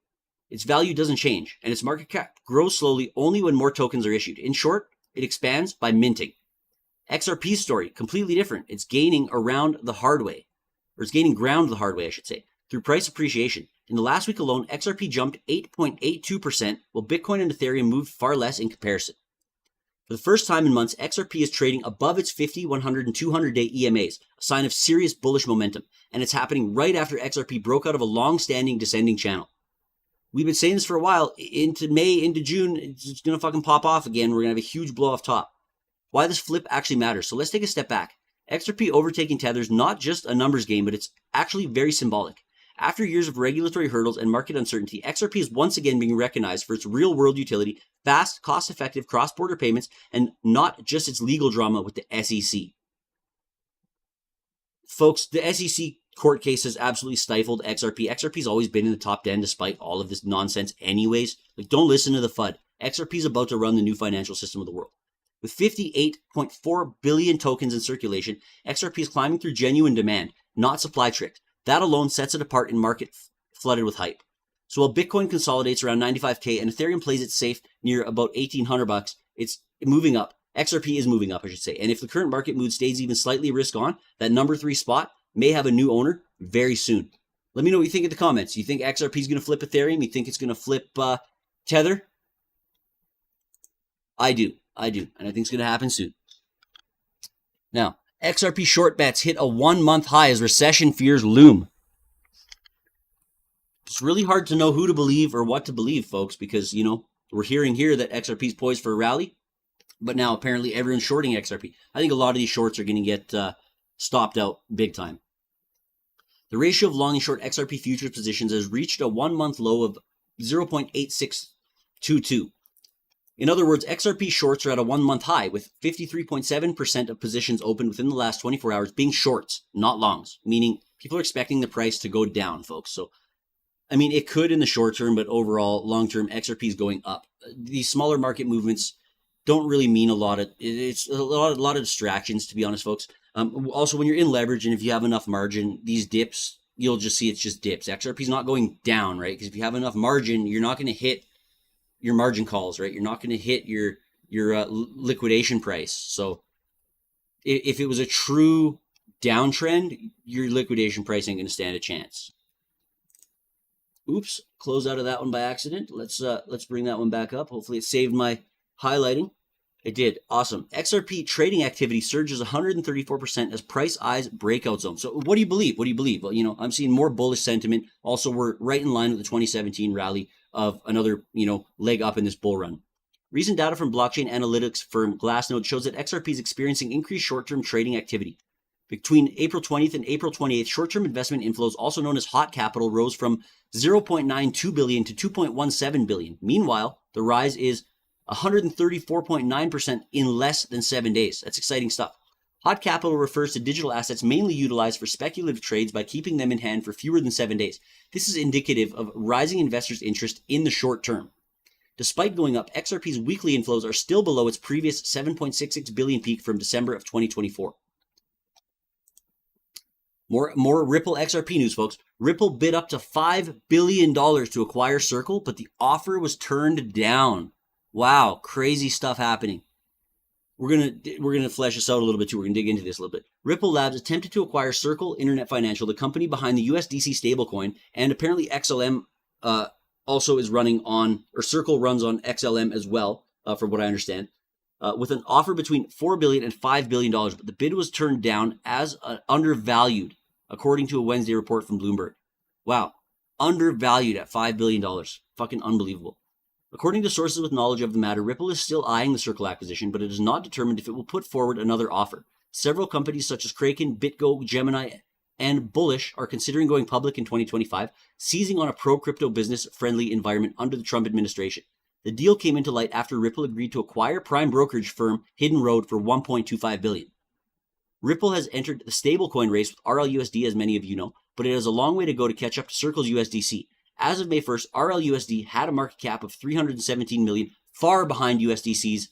Its value doesn't change, and its market cap grows slowly only when more tokens are issued. In short, it expands by minting. XRP's story, completely different. It's gaining ground the hard way, I should say, through price appreciation. In the last week alone, XRP jumped 8.82%, while Bitcoin and Ethereum moved far less in comparison. For the first time in months, XRP is trading above its 50, 100, and 200-day EMAs, a sign of serious bullish momentum, and it's happening right after XRP broke out of a long-standing descending channel. We've been saying this for a while. Into May, into June, it's going to fucking pop off again. We're going to have a huge blow off top. Why this flip actually matters. So let's take a step back. XRP overtaking Tether is not just a numbers game, but it's actually very symbolic. After years of regulatory hurdles and market uncertainty, XRP is once again being recognized for its real-world utility, fast, cost-effective cross-border payments, and not just its legal drama with the SEC. Folks, the SEC court case has absolutely stifled XRP. XRP's always been in the top 10 despite all of this nonsense anyways. Don't listen to the FUD. XRP's about to run the new financial system of the world. With 58.4 billion tokens in circulation, XRP is climbing through genuine demand, not supply tricked. That alone sets it apart in market flooded with hype. So while Bitcoin consolidates around 95K and Ethereum plays it safe near about $1,800, it's moving up. XRP is moving up, I should say. And if the current market mood stays even slightly risk on, that number 3 spot may have a new owner very soon. Let me know what you think in the comments. You think XRP is going to flip Ethereum? You think it's going to flip Tether? I do. And I think it's going to happen soon. Now, XRP short bets hit a 1-month high as recession fears loom. It's really hard to know who to believe or what to believe, folks, because, we're hearing here that XRP is poised for a rally, but now apparently everyone's shorting XRP. I think a lot of these shorts are going to get stopped out big time. The ratio of long and short XRP futures positions has reached a 1-month low of 0.8622. In other words, XRP shorts are at a 1-month high, with 53.7% of positions opened within the last 24 hours being shorts, not longs, meaning people are expecting the price to go down, folks. So, it could in the short term, but overall, long term, XRP is going up. These smaller market movements don't really mean a lot. It's a lot of distractions, to be honest, folks. Also, when you're in leverage and if you have enough margin, these dips you'll just see it's just dips. XRP is not going down, right? Because if you have enough margin, you're not going to hit your margin calls, right? You're not going to hit your liquidation price. So if it was a true downtrend, your liquidation price ain't going to stand a chance. Oops, close out of that one by accident. Let's bring that one back up. Hopefully it saved my highlighting. It did. Awesome. XRP trading activity surges 134% as price eyes breakout zone. So what do you believe? What do you believe? Well, I'm seeing more bullish sentiment. Also, we're right in line with the 2017 rally of another, leg up in this bull run. Recent data from blockchain analytics firm Glassnode shows that XRP is experiencing increased short-term trading activity. Between April 20th and April 28th, short-term investment inflows, also known as hot capital, rose from 0.92 billion to 2.17 billion. Meanwhile, the rise is 134.9% in less than 7 days. That's exciting stuff. Hot capital refers to digital assets mainly utilized for speculative trades by keeping them in hand for fewer than 7 days. This is indicative of rising investors' interest in the short term. Despite going up, XRP's weekly inflows are still below its previous 7.66 billion peak from December of 2024. More Ripple XRP news, folks. Ripple bid up to $5 billion to acquire Circle, but the offer was turned down. Wow, crazy stuff happening. We're gonna flesh this out a little bit too. We're gonna dig into this a little bit. Ripple Labs attempted to acquire Circle Internet Financial, the company behind the USDC stablecoin, and apparently XLM also is running on, or Circle runs on XLM as well, from what I understand, with an offer between $4 billion and $5 billion. But the bid was turned down as undervalued, according to a Wednesday report from Bloomberg. Wow, undervalued at $5 billion. Fucking unbelievable. According to sources with knowledge of the matter, Ripple is still eyeing the Circle acquisition, but it is not determined if it will put forward another offer. Several companies such as Kraken, BitGo, Gemini, and Bullish are considering going public in 2025, seizing on a pro-crypto business-friendly environment under the Trump administration. The deal came into light after Ripple agreed to acquire prime brokerage firm Hidden Road for $1.25 billion. Ripple has entered the stablecoin race with RLUSD, as many of you know, but it has a long way to go to catch up to Circle's USDC. As of May 1st, RLUSD had a market cap of $317 million, far behind USDC's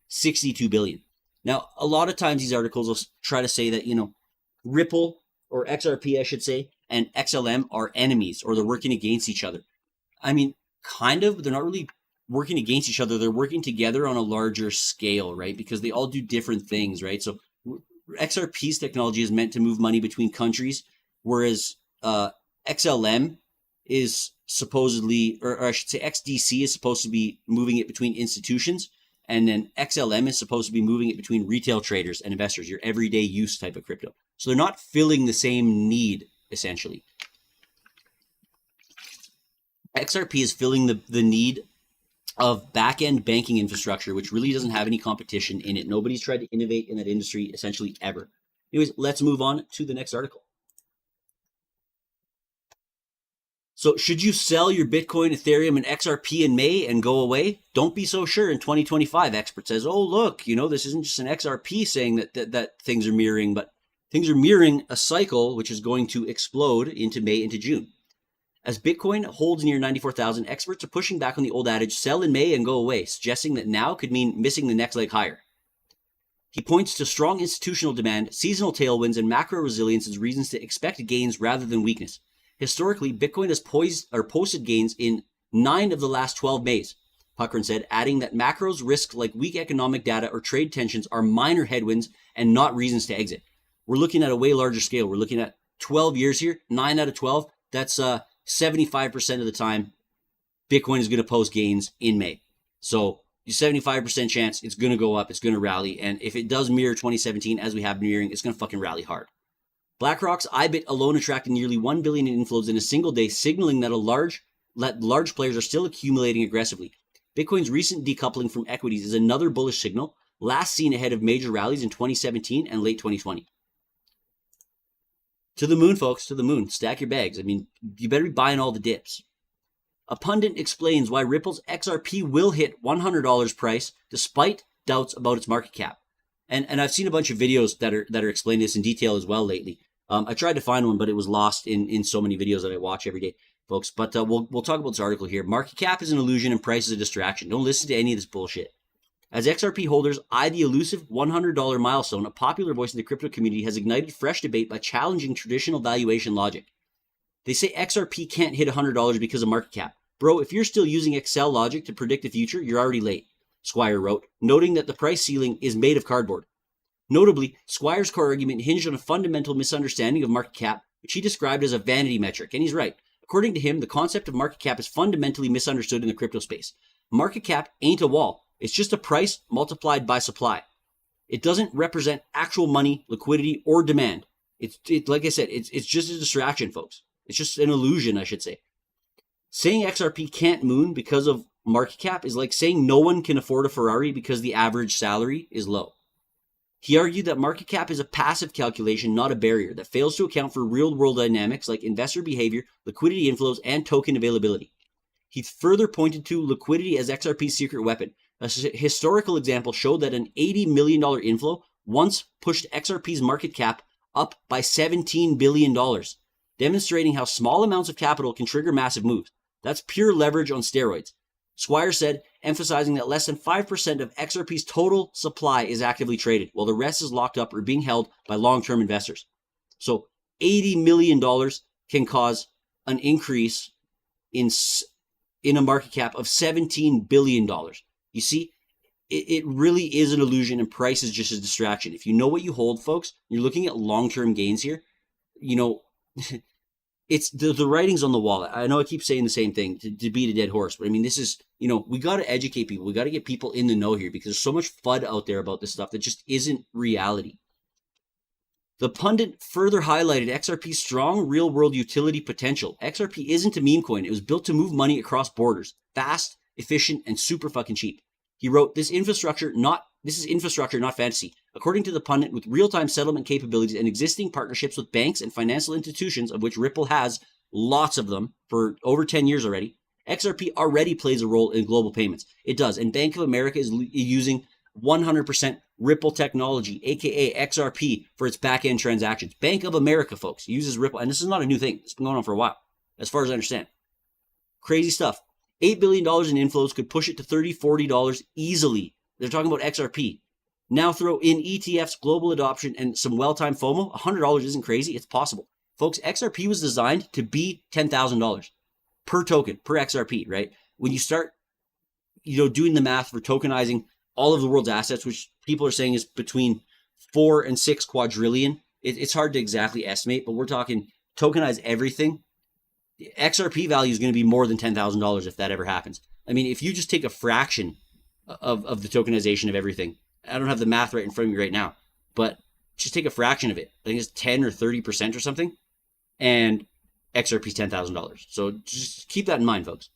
$62 billion. Now, a lot of times these articles will try to say that, Ripple, or XRP, I should say, and XLM are enemies, or they're working against each other. I mean, kind of, they're not really working against each other. They're working together on a larger scale, right? Because they all do different things, right? So XRP's technology is meant to move money between countries, whereas XLM is supposedly, or I should say XDC is supposed to be moving it between institutions, and then XLM is supposed to be moving it between retail traders and investors, your everyday use type of crypto. So they're not filling the same need, essentially. XRP is filling the need of back-end banking infrastructure, which really doesn't have any competition in it. Nobody's tried to innovate in that industry essentially ever. Anyways, let's move on to the next article. So should you sell your Bitcoin, Ethereum, and XRP in May and go away? Don't be so sure in 2025. Expert says, oh, look, this isn't just an XRP saying that things are mirroring, but things are mirroring a cycle which is going to explode into May, into June. As Bitcoin holds near 94,000, experts are pushing back on the old adage, sell in May and go away, suggesting that now could mean missing the next leg higher. He points to strong institutional demand, seasonal tailwinds, and macro resilience as reasons to expect gains rather than weakness. Historically, Bitcoin has posted gains in 9 of the last 12 Mays, Puckrin said, adding that macros risks like weak economic data or trade tensions are minor headwinds and not reasons to exit. We're looking at a way larger scale. We're looking at 12 years here, 9 out of 12. That's 75% of the time Bitcoin is going to post gains in May. So your 75% chance it's going to go up, it's going to rally. And if it does mirror 2017 as we have been mirroring, it's going to fucking rally hard. BlackRock's IBIT alone attracted nearly $1 billion in inflows in a single day, signaling that large players are still accumulating aggressively. Bitcoin's recent decoupling from equities is another bullish signal, last seen ahead of major rallies in 2017 and late 2020. To the moon, folks, to the moon. Stack your bags. I mean, you better be buying all the dips. A pundit explains why Ripple's XRP will hit $100 price despite doubts about its market cap. And I've seen a bunch of videos that are explaining this in detail as well lately. I tried to find one, but it was lost in so many videos that I watch every day, folks. But we'll talk about this article here. Market cap is an illusion and price is a distraction. Don't listen to any of this bullshit. As XRP holders eye the elusive $100 milestone, a popular voice in the crypto community has ignited fresh debate by challenging traditional valuation logic. They say XRP can't hit $100 because of market cap. Bro, if you're still using Excel logic to predict the future, you're already late, Squire wrote, noting that the price ceiling is made of cardboard. Notably, Squire's core argument hinged on a fundamental misunderstanding of market cap, which he described as a vanity metric, and he's right. According to him, the concept of market cap is fundamentally misunderstood in the crypto space. Market cap ain't a wall. It's just a price multiplied by supply. It doesn't represent actual money, liquidity, or demand. Like I said, it's just a distraction, folks. It's just an illusion, I should say. Saying XRP can't moon because of market cap is like saying no one can afford a Ferrari because the average salary is low. He argued that market cap is a passive calculation, not a barrier, that fails to account for real-world dynamics like investor behavior, liquidity inflows, and token availability. He further pointed to liquidity as XRP's secret weapon. A historical example showed that an $80 million inflow once pushed XRP's market cap up by $17 billion, demonstrating how small amounts of capital can trigger massive moves. That's pure leverage on steroids. Squire said, emphasizing that less than 5% of XRP's total supply is actively traded, while the rest is locked up or being held by long-term investors. So $80 million can cause an increase in a market cap of $17 billion. You see, it really is an illusion, and price is just a distraction. If you know what you hold, folks, you're looking at long-term gains here, you know, it's the writing's on the wall. I know I keep saying the same thing to beat a dead horse, but I mean, this is, you know, we got to educate people. We got to get people in the know here because there's so much FUD out there about this stuff that just isn't reality. The pundit further highlighted XRP's strong real-world utility potential. XRP isn't a meme coin. It was built to move money across borders, fast, efficient, and super fucking cheap. He wrote, this is infrastructure, not fantasy. According to the pundit, with real-time settlement capabilities and existing partnerships with banks and financial institutions, of which Ripple has lots of them for over 10 years already, XRP already plays a role in global payments. It does, and Bank of America is using 100% Ripple technology, aka XRP, for its back-end transactions. Bank of America, folks, uses Ripple, and this is not a new thing. It's been going on for a while, as far as I understand. Crazy stuff. $8 billion in inflows could push it to $30, $40 easily. They're talking about XRP. Now throw in ETFs, global adoption, and some well-timed FOMO. $100 isn't crazy. It's possible. Folks, XRP was designed to be $10,000 per token, per XRP, right? When you start, doing the math for tokenizing all of the world's assets, which people are saying is between 4 and 6 quadrillion, it's hard to exactly estimate, but we're talking tokenize everything. XRP value is going to be more than $10,000 if that ever happens. I mean, if you just take a fraction of the tokenization of everything, I don't have the math right in front of me right now, but just take a fraction of it. I think it's 10 or 30% or something, and XRP is $10,000. So just keep that in mind, folks.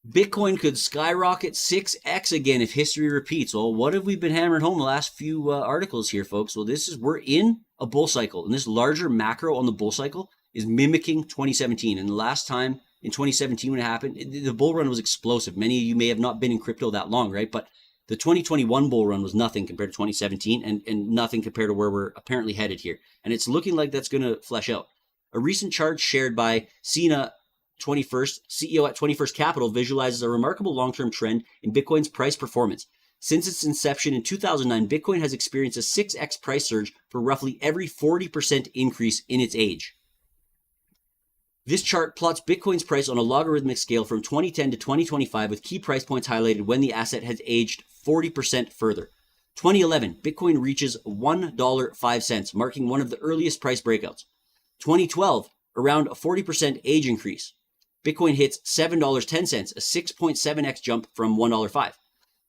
Bitcoin could skyrocket 6x again if history repeats. Well, what have we been hammering home the last few articles here, folks? Well, we're in a bull cycle, and this larger macro on the bull cycle is mimicking 2017. And the last time in 2017 when it happened, the bull run was explosive. Many of you may have not been in crypto that long, right? But the 2021 bull run was nothing compared to 2017 and nothing compared to where we're apparently headed here. And it's looking like that's going to flesh out. A recent chart shared by Sina 21st, CEO at 21st Capital, visualizes a remarkable long-term trend in Bitcoin's price performance. Since its inception in 2009, Bitcoin has experienced a 6x price surge for roughly every 40% increase in its age. This chart plots Bitcoin's price on a logarithmic scale from 2010 to 2025 with key price points highlighted when the asset has aged 40% further. 2011, Bitcoin reaches $1.05, marking one of the earliest price breakouts. 2012, around a 40% age increase. Bitcoin hits $7.10, a 6.7x jump from $1.05.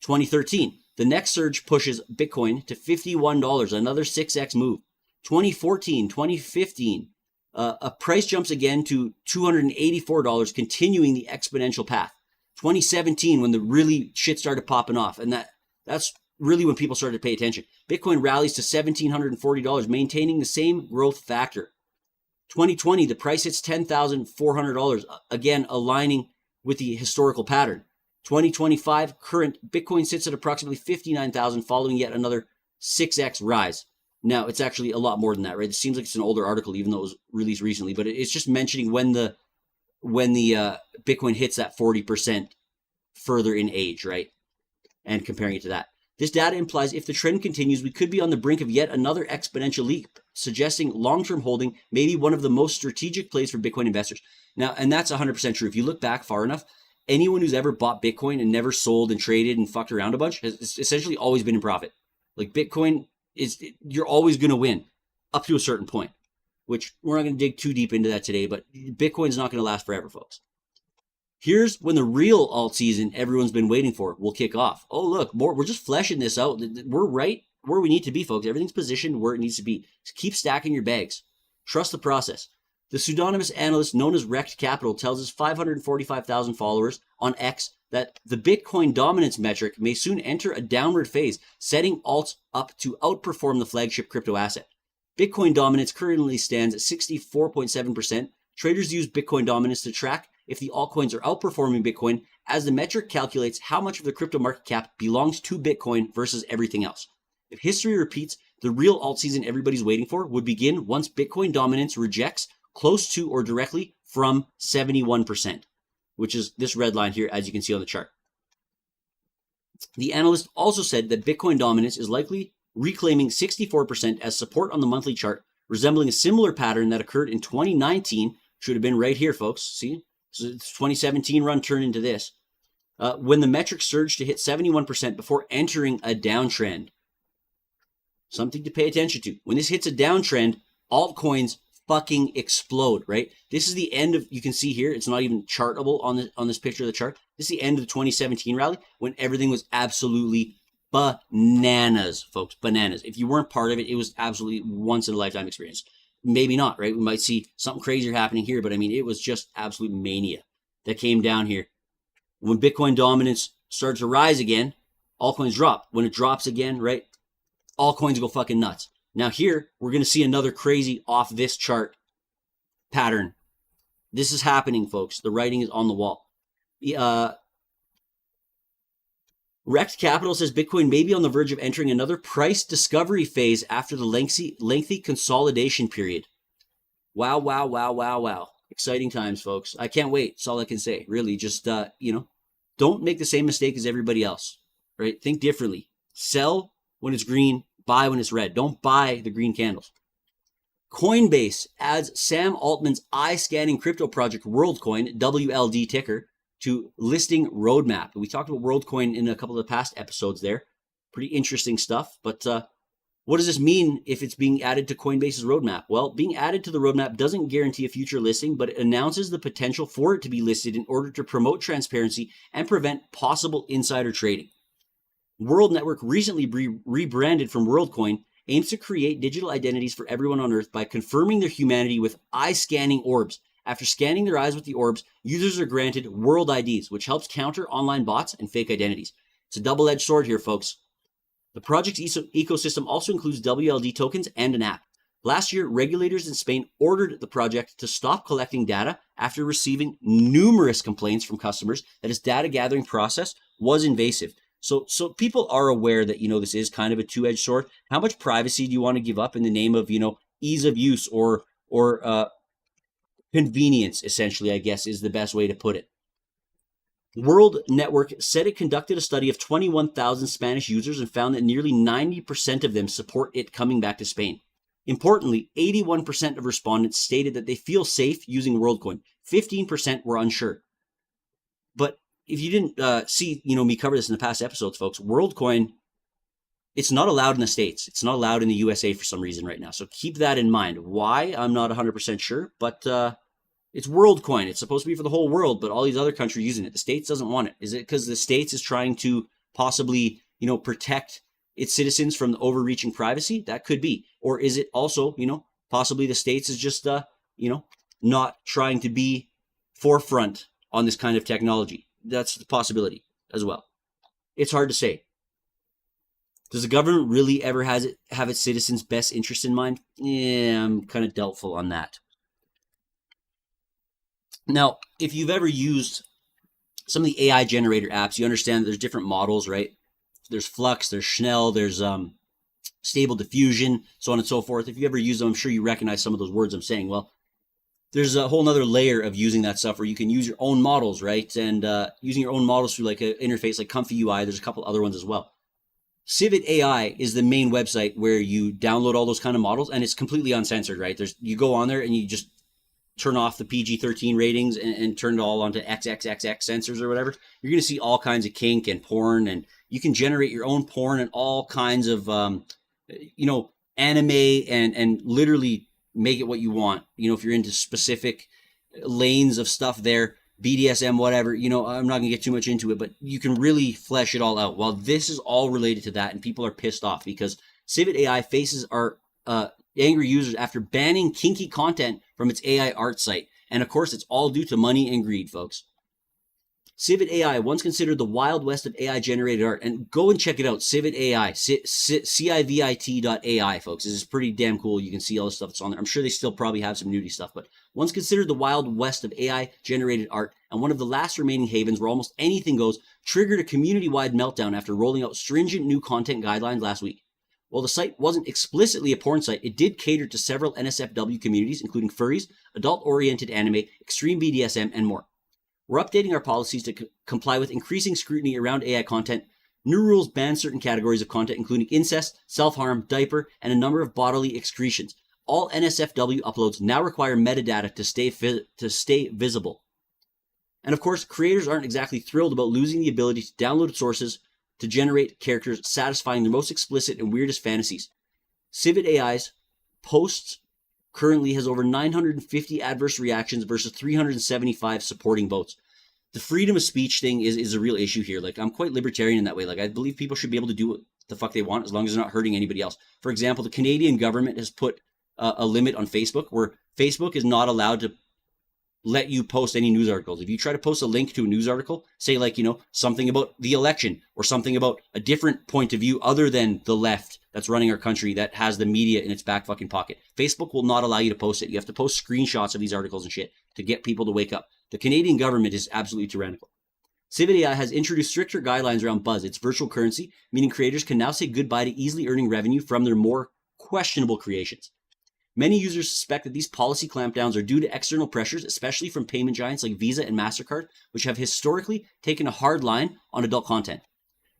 2013, the next surge pushes Bitcoin to $51, another 6x move. 2014, 2015, a price jumps again to $284, continuing the exponential path. 2017, when the really shit started popping off, and that's really when people started to pay attention. Bitcoin rallies to $1,740, maintaining the same growth factor. 2020, the price hits $10,400, again aligning with the historical pattern. 2025, current Bitcoin sits at approximately $59,000, following yet another 6x rise. Now, it's actually a lot more than that, right? It seems like it's an older article, even though it was released recently, but it's just mentioning when the Bitcoin hits that 40% further in age, right? And comparing it to that. This data implies if the trend continues, we could be on the brink of yet another exponential leap, suggesting long-term holding may be one of the most strategic plays for Bitcoin investors. Now, and that's 100% true. If you look back far enough, anyone who's ever bought Bitcoin and never sold and traded and fucked around a bunch has essentially always been in profit. Like Bitcoin you're always going to win up to a certain point, which we're not going to dig too deep into that today, but Bitcoin's not going to last forever, folks. Here's when the real alt season everyone's been waiting for will kick off. Oh, look, we're just fleshing this out. We're right where we need to be, folks. Everything's positioned where it needs to be. Just keep stacking your bags. Trust the process. The pseudonymous analyst known as Wrecked Capital tells his 545,000 followers on X that the Bitcoin dominance metric may soon enter a downward phase, setting alts up to outperform the flagship crypto asset. Bitcoin dominance currently stands at 64.7%. Traders use Bitcoin dominance to track if the altcoins are outperforming Bitcoin, as the metric calculates how much of the crypto market cap belongs to Bitcoin versus everything else. If history repeats, the real alt season everybody's waiting for would begin once Bitcoin dominance rejects close to or directly from 71%, which is this red line here, as you can see on the chart. The analyst also said that Bitcoin dominance is likely reclaiming 64% as support on the monthly chart, resembling a similar pattern that occurred in 2019, should have been right here, folks. See? So it's 2017 run turned into this. When the metric surged to hit 71% before entering a downtrend. Something to pay attention to. When this hits a downtrend, altcoins fucking explode, right? This is the end of, you can see here, it's not even chartable on this picture of the chart. This is the end of the 2017 rally when everything was absolutely bananas, folks, bananas. If you weren't part of it, it was absolutely once in a lifetime experience. Maybe not, right? We might see something crazier happening here, but I mean, it was just absolute mania that came down here. When Bitcoin dominance starts to rise again, altcoins drop. When it drops again, right? Altcoins go fucking nuts. Now here, we're going to see another crazy off this chart pattern. This is happening, folks. The writing is on the wall. Wrecked Capital says Bitcoin may be on the verge of entering another price discovery phase after the lengthy consolidation period. Wow, wow, wow, wow, wow. Exciting times, folks. I can't wait. That's all I can say. Really, just, don't make the same mistake as everybody else, right? Think differently. Sell when it's green, buy when it's red. Don't buy the green candles. Coinbase adds Sam Altman's eye-scanning crypto project WorldCoin, WLD ticker, to listing roadmap. We talked about WorldCoin in a couple of the past episodes there. Pretty interesting stuff. But what does this mean if it's being added to Coinbase's roadmap? Well, being added to the roadmap doesn't guarantee a future listing, but it announces the potential for it to be listed in order to promote transparency and prevent possible insider trading. World Network, recently rebranded from WorldCoin, aims to create digital identities for everyone on Earth by confirming their humanity with eye-scanning orbs. After scanning their eyes with the orbs, users are granted world IDs, which helps counter online bots and fake identities. It's a double-edged sword here, folks. The project's ecosystem also includes WLD tokens and an app. Last year, regulators in Spain ordered the project to stop collecting data after receiving numerous complaints from customers that its data gathering process was invasive. So people are aware that, this is kind of a two-edged sword. How much privacy do you want to give up in the name of, ease of use or convenience, essentially, I guess, is the best way to put it. World Network said it conducted a study of 21,000 Spanish users and found that nearly 90% of them support it coming back to Spain. Importantly, 81% of respondents stated that they feel safe using WorldCoin. 15% were unsure. But if you didn't see, me cover this in the past episodes, folks, WorldCoin, it's not allowed in the States. It's not allowed in the USA for some reason right now. So keep that in mind. Why? I'm not 100% sure, but it's WorldCoin. It's supposed to be for the whole world, but all these other countries using it. The States doesn't want it. Is it because the States is trying to possibly, protect its citizens from the overreaching privacy? That could be. Or is it also, possibly the States is just, not trying to be forefront on this kind of technology? That's the possibility as well. It's hard to say. Does the government really ever have its citizens' best interest in mind? Yeah, I'm kind of doubtful on that. Now, if you've ever used some of the AI generator apps, you understand that there's different models, right? There's Flux, there's Schnell, there's Stable Diffusion, so on and so forth. If you ever use them, I'm sure you recognize some of those words I'm saying. Well, there's a whole nother layer of using that stuff where you can use your own models, right? And using your own models through like an interface like Comfy UI, there's a couple other ones as well. Civet AI is the main website where you download all those kind of models, and it's completely uncensored, right? You go on there and you just turn off the PG-13 ratings and turn it all onto XXXX censors or whatever. You're going to see all kinds of kink and porn, and you can generate your own porn and all kinds of, anime and literally make it what you want. If you're into specific lanes of stuff there, BDSM, whatever, I'm not going to get too much into it, but you can really flesh it all out. Well, this is all related to that, and people are pissed off because Civet AI faces our angry users after banning kinky content from its AI art site. And of course, it's all due to money and greed, folks. Civet AI, once considered the wild west of AI-generated art, and go and check it out, Civet AI, CIVIT.ai, folks. This is pretty damn cool. You can see all the stuff that's on there. I'm sure they still probably have some nudie stuff, but once considered the wild west of AI-generated art, and one of the last remaining havens where almost anything goes, triggered a community-wide meltdown after rolling out stringent new content guidelines last week. While the site wasn't explicitly a porn site, it did cater to several NSFW communities, including furries, adult-oriented anime, extreme BDSM, and more. We're updating our policies to comply with increasing scrutiny around AI content. New rules ban certain categories of content, including incest, self-harm, diaper, and a number of bodily excretions. All NSFW uploads now require metadata to stay visible. And of course, creators aren't exactly thrilled about losing the ability to download sources to generate characters satisfying their most explicit and weirdest fantasies. Civet AI's posts currently has over 950 adverse reactions versus 375 supporting votes. The freedom of speech thing is a real issue here. Like, I'm quite libertarian in that way. Like, I believe people should be able to do what the fuck they want as long as they're not hurting anybody else. For example, the Canadian government has put a limit on Facebook where Facebook is not allowed to let you post any news articles. If you try to post a link to a news article, say like, something about the election or something about a different point of view other than the left that's running our country that has the media in its back fucking pocket, Facebook will not allow you to post it. You have to post screenshots of these articles and shit to get people to wake up. The Canadian government is absolutely tyrannical. Civet AI has introduced stricter guidelines around Buzz, its virtual currency, meaning creators can now say goodbye to easily earning revenue from their more questionable creations. Many users suspect that these policy clampdowns are due to external pressures, especially from payment giants like Visa and MasterCard, which have historically taken a hard line on adult content.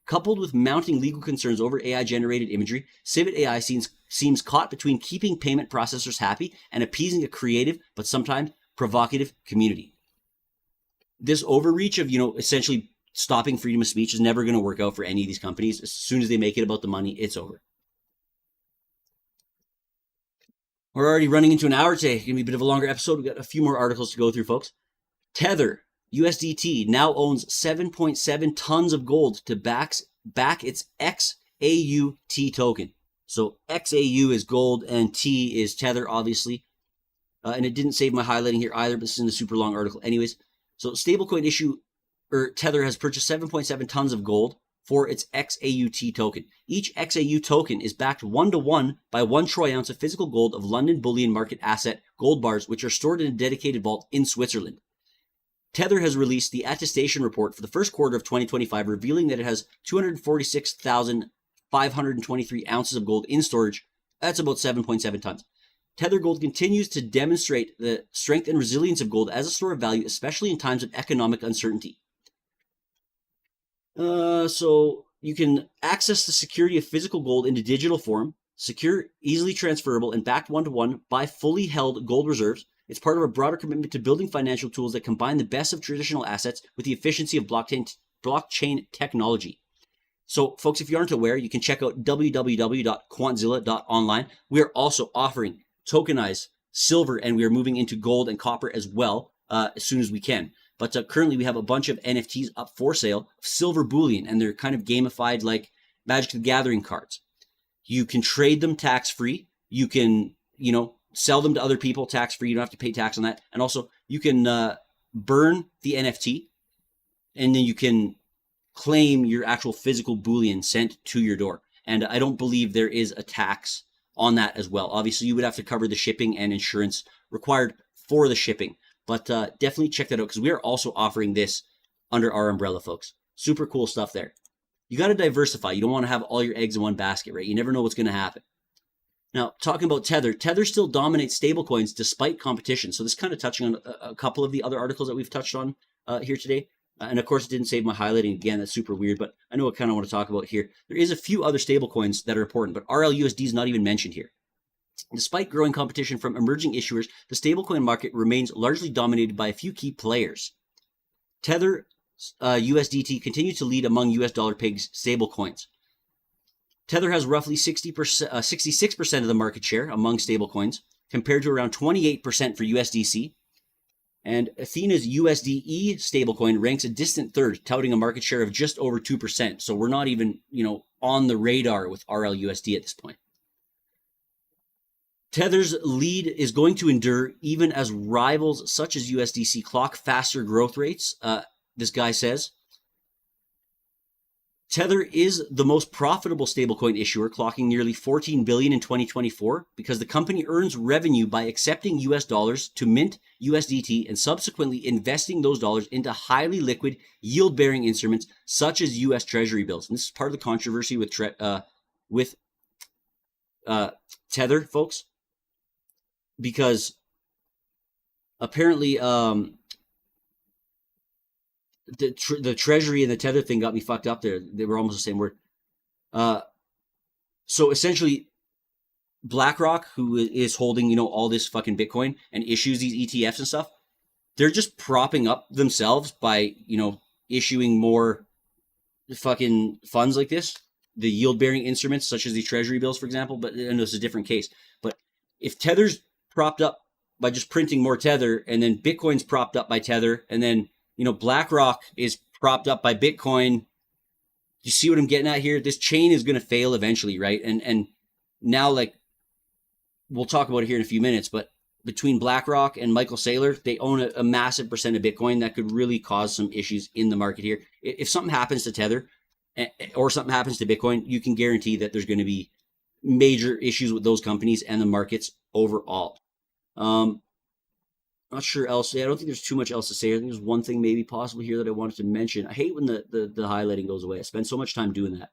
Coupled with mounting legal concerns over AI-generated imagery, Civet AI seems caught between keeping payment processors happy and appeasing a creative but sometimes provocative community. This overreach of, essentially stopping freedom of speech is never going to work out for any of these companies. As soon as they make it about the money, it's over. We're already running into an hour today. It's going to be a bit of a longer episode. We've got a few more articles to go through, folks. Tether, USDT, now owns 7.7 tons of gold to back its XAUT token. So XAU is gold and T is Tether, obviously. And it didn't save my highlighting here either, but this is in a super long article. Anyways, so stablecoin Tether has purchased 7.7 tons of gold for its XAUT token. Each XAU token is backed 1-to-1 by 1 troy ounce of physical gold of London bullion market asset gold bars, which are stored in a dedicated vault in Switzerland. Tether has released the attestation report for the first quarter of 2025, revealing that it has 246,523 ounces of gold in storage. That's about 7.7 tons. Tether Gold continues to demonstrate the strength and resilience of gold as a store of value, especially in times of economic uncertainty. So you can access the security of physical gold into digital form, secure, easily transferable, and backed 1-to-1 by fully held gold reserves. It's part of a broader commitment to building financial tools that combine the best of traditional assets with the efficiency of blockchain technology. So, folks, if you aren't aware, you can check out www.quantzilla.online. We are also offering tokenized silver, and we are moving into gold and copper as well as soon as we can. But currently, we have a bunch of NFTs up for sale, silver bullion, and they're kind of gamified like Magic the Gathering cards. You can trade them tax-free. You can, sell them to other people tax-free. You don't have to pay tax on that. And also, you can burn the NFT, and then you can claim your actual physical bullion sent to your door. And I don't believe there is a tax on that as well. Obviously, you would have to cover the shipping and insurance required for the shipping. But definitely check that out because we are also offering this under our umbrella, folks. Super cool stuff there. You got to diversify. You don't want to have all your eggs in one basket, right? You never know what's going to happen. Now, talking about Tether, Tether still dominates stablecoins despite competition. So this is kind of touching on a couple of the other articles that we've touched on here today. And of course, it didn't save my highlighting again. That's super weird, but I know what kind of want to talk about here. There is a few other stablecoins that are important, but RLUSD is not even mentioned here. Despite growing competition from emerging issuers, the stablecoin market remains largely dominated by a few key players. Tether USDT continues to lead among US dollar pegged stablecoins. Tether has roughly 66% of the market share among stablecoins, compared to around 28% for USDC. And Athena's USDE stablecoin ranks a distant third, touting a market share of just over 2%. So we're not even, on the radar with RLUSD at this point. Tether's lead is going to endure even as rivals such as USDC clock faster growth rates, this guy says. Tether is the most profitable stablecoin issuer, clocking nearly $14 billion in 2024 because the company earns revenue by accepting US dollars to mint USDT and subsequently investing those dollars into highly liquid, yield-bearing instruments such as US Treasury bills. And this is part of the controversy with Tether, folks, because apparently the Treasury and the Tether thing got me fucked up there. They were almost the same word. So essentially, BlackRock, who is holding, all this fucking Bitcoin and issues these ETFs and stuff, they're just propping up themselves by, issuing more fucking funds like this, the yield-bearing instruments such as the Treasury bills, for example. But I know it's a different case. But if Tether's propped up by just printing more Tether, and then Bitcoin's propped up by Tether, and then BlackRock is propped up by Bitcoin. You see what I'm getting at here? This chain is going to fail eventually, right? And now, we'll talk about it here in a few minutes, but between BlackRock and Michael Saylor, they own a massive percent of Bitcoin that could really cause some issues in the market here. If something happens to Tether or something happens to Bitcoin, you can guarantee that there's going to be major issues with those companies and the markets overall. Not sure else. I don't think there's too much else to say. I think there's one thing maybe possible here that I wanted to mention. I hate when the highlighting goes away. I spend so much time doing that.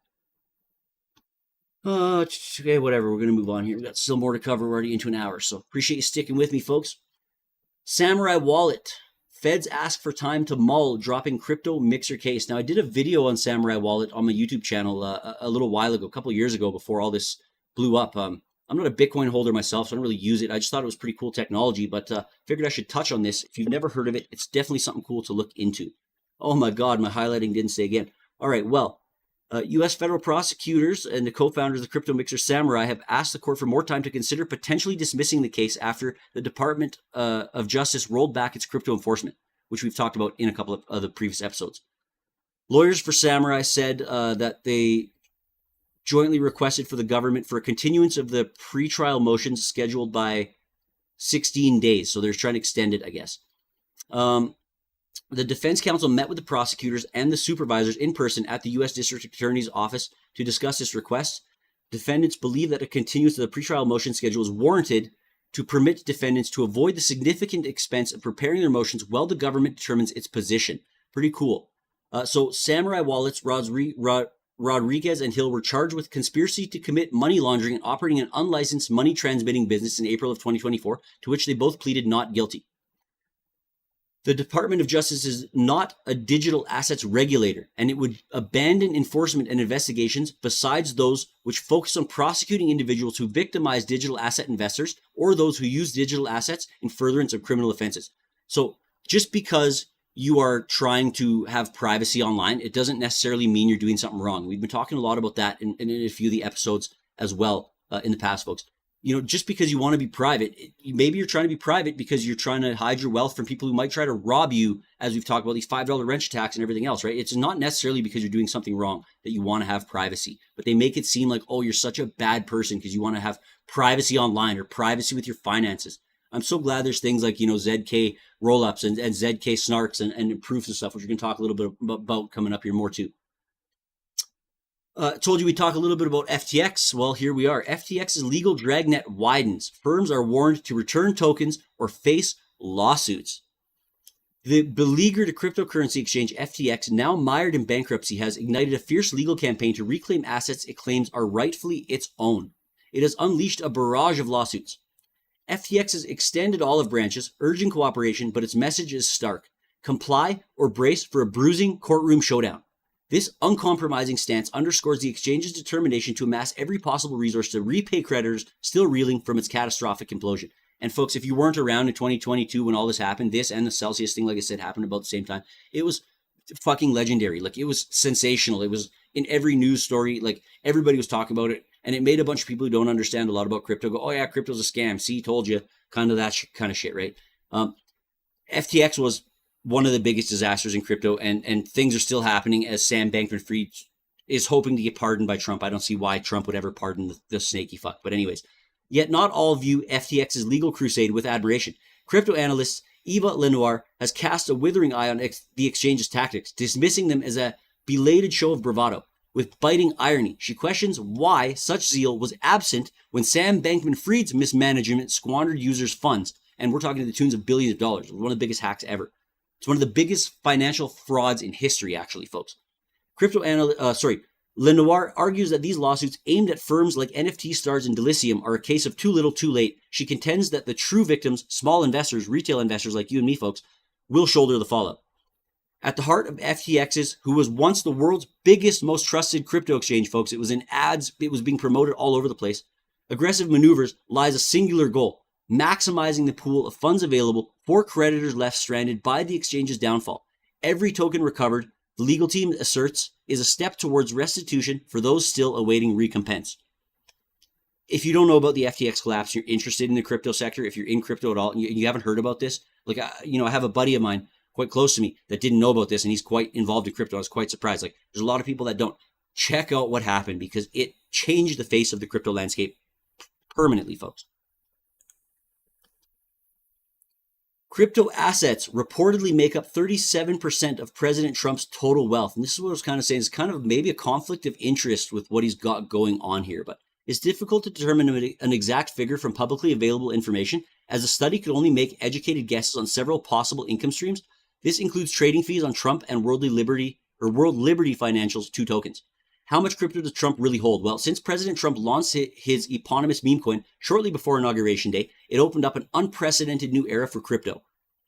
Okay, whatever. We're going to move on here. We've got still more to cover. We're already into an hour, so appreciate you sticking with me, folks. Samurai Wallet. Feds ask for time to mull dropping crypto mixer case. Now, I did a video on Samurai Wallet on my YouTube channel a little while ago, a couple of years ago, before all this blew up. I'm not a Bitcoin holder myself, so I don't really use it. I just thought it was pretty cool technology, but figured I should touch on this. If you've never heard of it, it's definitely something cool to look into. Oh my God, my highlighting didn't say again. All right, well, U.S. federal prosecutors and the co-founders of the crypto mixer Samurai have asked the court for more time to consider potentially dismissing the case after the Department of Justice rolled back its crypto enforcement, which we've talked about in a couple of other previous episodes. Lawyers for Samurai said that they jointly requested for the government for a continuance of the pre-trial motions scheduled by 16 days. So they're trying to extend it, I guess. The defense counsel met with the prosecutors and the supervisors in person at the U.S. District Attorney's Office to discuss this request. Defendants believe that a continuance of the pre-trial motion schedule is warranted to permit defendants to avoid the significant expense of preparing their motions while the government determines its position. Pretty cool. So Samurai Wallets, Rodriguez and Hill were charged with conspiracy to commit money laundering and operating an unlicensed money transmitting business in April of 2024, to which they both pleaded not guilty. The Department of Justice is not a digital assets regulator, and it would abandon enforcement and investigations besides those which focus on prosecuting individuals who victimize digital asset investors or those who use digital assets in furtherance of criminal offenses. So just because you are trying to have privacy online, it doesn't necessarily mean you're doing something wrong. We've been talking a lot about that in a few of the episodes as well in the past, folks. Just because you want to be private, maybe you're trying to be private because you're trying to hide your wealth from people who might try to rob you, as we've talked about these $5 wrench attacks and everything else, right? It's not necessarily because you're doing something wrong that you want to have privacy, but they make it seem like, oh, you're such a bad person because you want to have privacy online or privacy with your finances. I'm so glad there's things like, ZK rollups and ZK snarks and proofs and stuff, which we're going to talk a little bit about coming up here more too. Told you we'd talk a little bit about FTX. Well, here we are. FTX's legal dragnet widens. Firms are warned to return tokens or face lawsuits. The beleaguered cryptocurrency exchange FTX, now mired in bankruptcy, has ignited a fierce legal campaign to reclaim assets it claims are rightfully its own. It has unleashed a barrage of lawsuits. FTX has extended olive branches, urging cooperation, but its message is stark. comply or brace for a bruising courtroom showdown. This uncompromising stance underscores the exchange's determination to amass every possible resource to repay creditors still reeling from its catastrophic implosion. And folks, if you weren't around in 2022 when all this happened, this and the Celsius thing, like I said, happened about the same time. It was fucking legendary. Like, it was sensational. It was in every news story. Like, everybody was talking about it. And it made a bunch of people who don't understand a lot about crypto go, oh yeah, crypto's a scam. See, told you. Kind of that kind of shit, right? FTX was one of the biggest disasters in crypto, and things are still happening as Sam Bankman-Fried is hoping to get pardoned by Trump. I don't see why Trump would ever pardon the snaky fuck. But anyways, yet not all view FTX's legal crusade with admiration. Crypto analyst Eva Lenoir has cast a withering eye on the exchange's tactics, dismissing them as a belated show of bravado. With biting irony, she questions why such zeal was absent when Sam Bankman-Fried's mismanagement squandered users' funds, and we're talking to the tunes of billions of dollars. It was one of the biggest hacks ever. It's one of the biggest financial frauds in history, actually, folks. Lenoir argues that these lawsuits aimed at firms like NFT stars and Delicium are a case of too little, too late. She contends that the true victims, small investors, retail investors like you and me, folks, will shoulder the fallout. At the heart of FTX's, who was once the world's biggest, most trusted crypto exchange, folks, it was in ads, it was being promoted all over the place. Aggressive maneuvers lies a singular goal: maximizing the pool of funds available for creditors left stranded by the exchange's downfall. Every token recovered, the legal team asserts, is a step towards restitution for those still awaiting recompense. If you don't know about the FTX collapse, you're interested in the crypto sector, if you're in crypto at all, and you haven't heard about this, like, I have a buddy of mine quite close to me that didn't know about this, and he's quite involved in crypto. I was quite surprised. Like, there's a lot of people that don't. Check out what happened, because it changed the face of the crypto landscape permanently, folks. Crypto assets reportedly make up 37% of President Trump's total wealth. And this is what I was kind of saying. It's kind of maybe a conflict of interest with what he's got going on here, but it's difficult to determine an exact figure from publicly available information, as the study could only make educated guesses on several possible income streams. This includes trading fees on Trump and World Liberty Financial's two tokens. How much crypto does Trump really hold? Well, since President Trump launched his eponymous meme coin shortly before Inauguration Day, it opened up an unprecedented new era for crypto.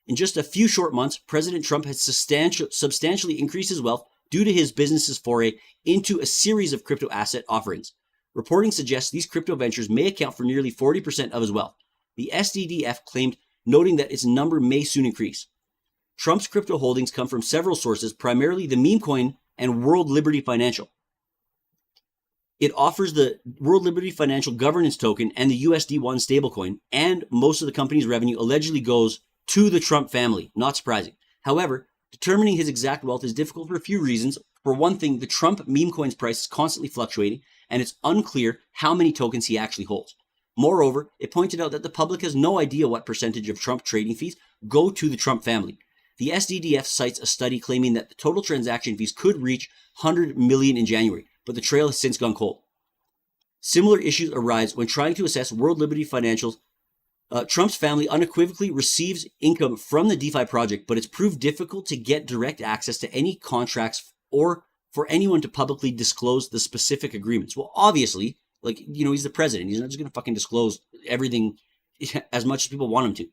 In just a few short months, President Trump has substantially increased his wealth due to his business's foray into a series of crypto asset offerings. Reporting suggests these crypto ventures may account for nearly 40% of his wealth. The SDDF claimed, noting that its number may soon increase. Trump's crypto holdings come from several sources, primarily the meme coin and World Liberty Financial. It offers the World Liberty Financial governance token and the USD1 stablecoin, and most of the company's revenue allegedly goes to the Trump family. Not surprising. However, determining his exact wealth is difficult for a few reasons. For one thing, the Trump meme coin's price is constantly fluctuating, and it's unclear how many tokens he actually holds. Moreover, it pointed out that the public has no idea what percentage of Trump trading fees go to the Trump family. The SDDF cites a study claiming that the total transaction fees could reach 100 million in January, but the trail has since gone cold. Similar issues arise when trying to assess World Liberty Financial's. Trump's family unequivocally receives income from the DeFi project, but it's proved difficult to get direct access to any contracts or for anyone to publicly disclose the specific agreements. Well, obviously, he's the president. He's not just going to fucking disclose everything as much as people want him to.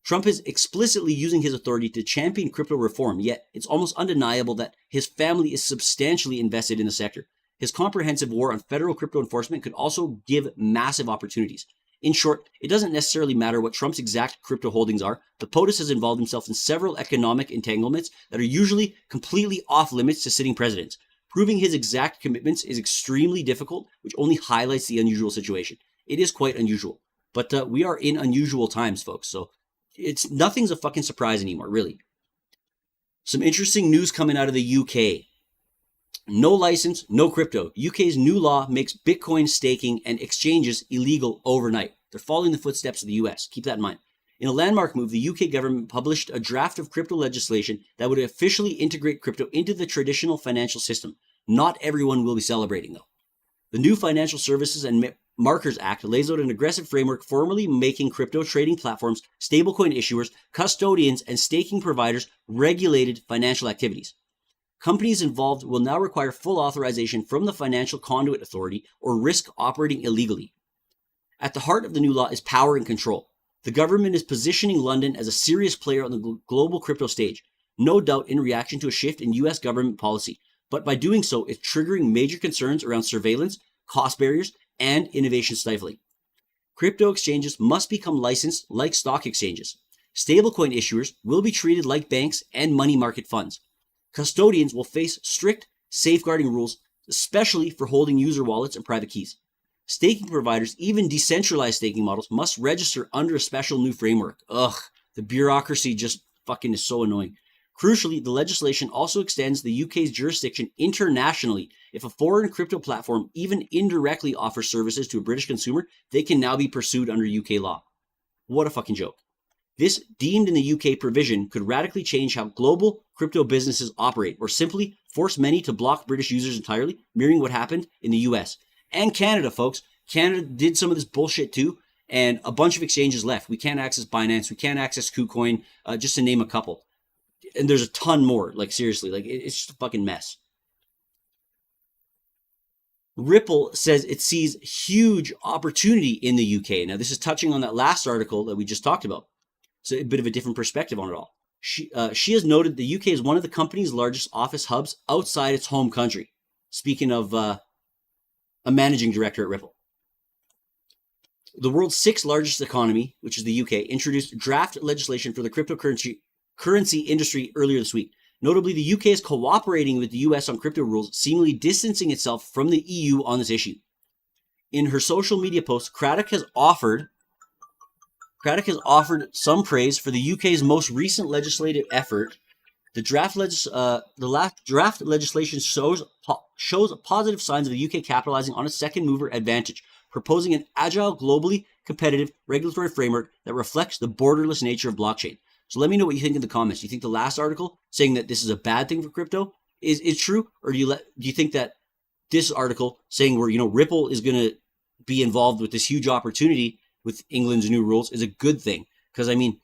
Trump is explicitly using his authority to champion crypto reform, yet it's almost undeniable that his family is substantially invested in the sector. His comprehensive war on federal crypto enforcement could also give massive opportunities. In short, it doesn't necessarily matter what Trump's exact crypto holdings are. The POTUS has involved himself in several economic entanglements that are usually completely off limits to sitting presidents. Proving his exact commitments is extremely difficult, which only highlights the unusual situation. It is quite unusual, but we are in unusual times, folks, so nothing's a fucking surprise anymore, really. Some interesting news coming out of the UK. No license, no crypto. UK's new law makes Bitcoin staking and exchanges illegal overnight. They're following the footsteps of the US. Keep that in mind. In a landmark move, the UK government published a draft of crypto legislation that would officially integrate crypto into the traditional financial system. Not everyone will be celebrating, though. The new Financial Services and Markers Act lays out an aggressive framework formally making crypto trading platforms, stablecoin issuers, custodians, and staking providers regulated financial activities. Companies involved will now require full authorization from the Financial Conduit Authority or risk operating illegally. At the heart of the new law is power and control. The government is positioning London as a serious player on the global crypto stage. no doubt in reaction to a shift in US government policy. But by doing so, it's triggering major concerns around surveillance, cost barriers, and innovation stifling. Crypto exchanges must become licensed like stock exchanges. Stablecoin issuers will be treated like banks and money market funds. Custodians will face strict safeguarding rules, especially for holding user wallets and private keys. Staking providers, even decentralized staking models, must register under a special new framework. Ugh, the bureaucracy just fucking is so annoying. Crucially, the legislation also extends the UK's jurisdiction internationally. If a foreign crypto platform even indirectly offers services to a British consumer, they can now be pursued under UK law. What a fucking joke. This deemed in the UK provision could radically change how global crypto businesses operate, or simply force many to block British users entirely, mirroring what happened in the US. And Canada, folks. Canada did some of this bullshit too, and a bunch of exchanges left. We can't access Binance, we can't access KuCoin, just to name a couple. And there's a ton more, like seriously, like it's just a fucking mess. Ripple says it sees huge opportunity in the UK. Now, this is touching on that last article that we just talked about. So a bit of a different perspective on it all. She has noted the UK is one of the company's largest office hubs outside its home country. Speaking of a managing director at Ripple. The world's sixth largest economy, which is the UK, introduced draft legislation for the cryptocurrency industry earlier this week. Notably, the UK is cooperating with the US on crypto rules, seemingly distancing itself from the EU on this issue. In her social media post, Craddock has offered some praise for the UK's most recent legislative effort. The draft legislation shows positive signs of the UK capitalizing on its second mover advantage, proposing an agile, globally competitive regulatory framework that reflects the borderless nature of blockchain. So let me know what you think in the comments. Do you think the last article saying that this is a bad thing for crypto is true, or do you think that this article saying where Ripple is going to be involved with this huge opportunity with England's new rules is a good thing? Because I mean,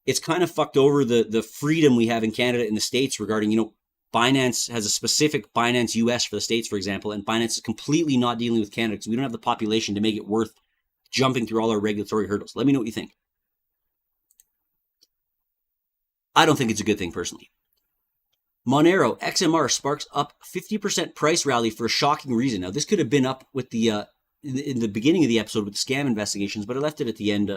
it's kind of fucked over the freedom we have in Canada and the States regarding, Binance has a specific Binance US for the States, for example, and Binance is completely not dealing with Canada because we don't have the population to make it worth jumping through all our regulatory hurdles. Let me know what you think. I don't think it's a good thing personally. Monero XMR sparks up 50% price rally for a shocking reason. Now, this could have been up with the in the beginning of the episode with the scam investigations, but I left it at the end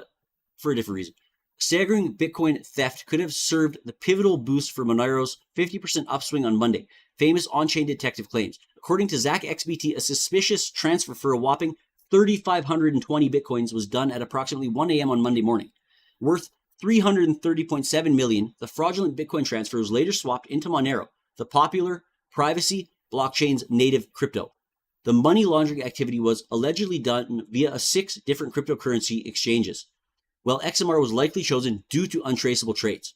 for a different reason. Staggering Bitcoin theft could have served the pivotal boost for Monero's 50% upswing on Monday, famous on-chain detective claims. According to Zach XBT, a suspicious transfer for a whopping 3,520 Bitcoins was done at approximately 1 a.m. on Monday morning. Worth $330.7 million, the fraudulent Bitcoin transfer was later swapped into Monero, the popular privacy blockchain's native crypto. The money laundering activity was allegedly done via 6 different cryptocurrency exchanges. Well, XMR was likely chosen due to untraceable trades.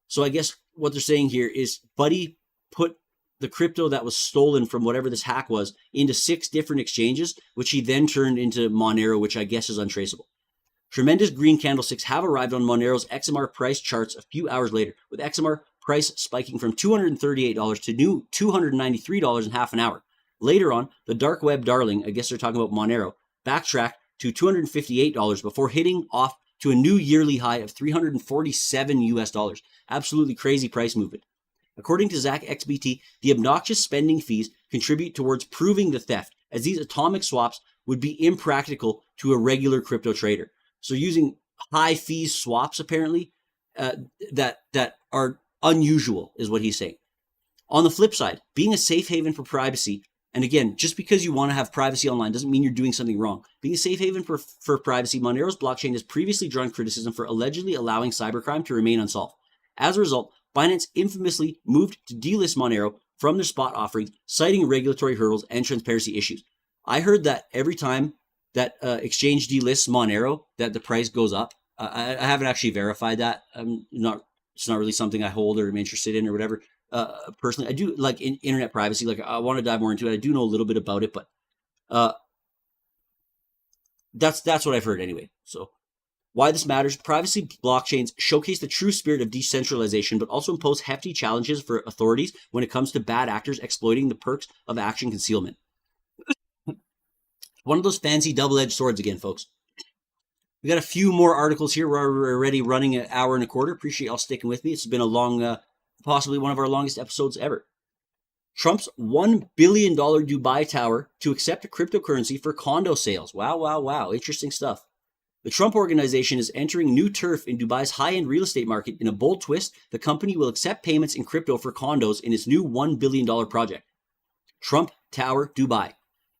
So I guess what they're saying here is Buddy put the crypto that was stolen from whatever this hack was into 6 different exchanges, which he then turned into Monero, which I guess is untraceable. Tremendous green candlesticks have arrived on Monero's XMR price charts a few hours later, with XMR price spiking from $238 to new $293 in half an hour. Later on, the dark web darling, I guess they're talking about Monero, backtracked to $258 before hitting off to a new yearly high of $347. Absolutely crazy price movement. According to Zach XBT, the obnoxious spending fees contribute towards proving the theft, as these atomic swaps would be impractical to a regular crypto trader. So using high fees swaps, apparently, that are unusual, is what he's saying. On the flip side, being a safe haven for privacy, and again, just because you want to have privacy online doesn't mean you're doing something wrong. Being a safe haven for privacy, Monero's blockchain has previously drawn criticism for allegedly allowing cybercrime to remain unsolved. As a result, Binance infamously moved to delist Monero from their spot offerings, citing regulatory hurdles and transparency issues. I heard that every time that exchange delists Monero, that the price goes up. I haven't actually verified that. It's not really something I hold or am interested in or whatever. Personally, I do like internet privacy. Like I want to dive more into it. I do know a little bit about it, but that's what I've heard anyway. So why this matters: privacy blockchains showcase the true spirit of decentralization, but also impose hefty challenges for authorities when it comes to bad actors exploiting the perks of action concealment. One of those fancy double-edged swords again, folks. We got a few more articles here. We're already running an hour and a quarter. Appreciate y'all sticking with me. It's been a long possibly one of our longest episodes ever. Trump's $1 billion Dubai tower to accept a cryptocurrency for condo sales. Wow, wow, wow. Interesting stuff. The Trump Organization is entering new turf in Dubai's high-end real estate market. In a bold twist, the company will accept payments in crypto for condos in its new $1 billion project. Trump Tower, Dubai.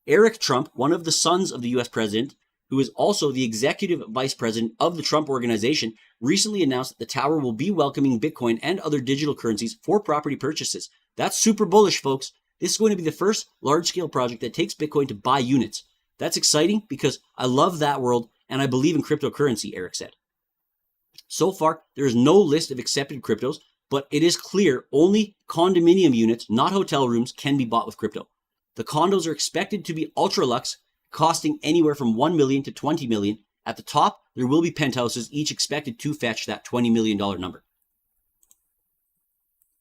Eric Trump, one of the sons of the US president, who is also the executive vice president of the Trump Organization, recently announced that the tower will be welcoming Bitcoin and other digital currencies for property purchases. That's super bullish, folks. This is going to be the first large-scale project that takes Bitcoin to buy units. That's exciting because I love that world and I believe in cryptocurrency, Eric said. So far, there is no list of accepted cryptos, but it is clear only condominium units, not hotel rooms, can be bought with crypto. The condos are expected to be ultra-luxe, costing anywhere from $1 million to $20 million. At the top, there will be penthouses, each expected to fetch that $20 million number.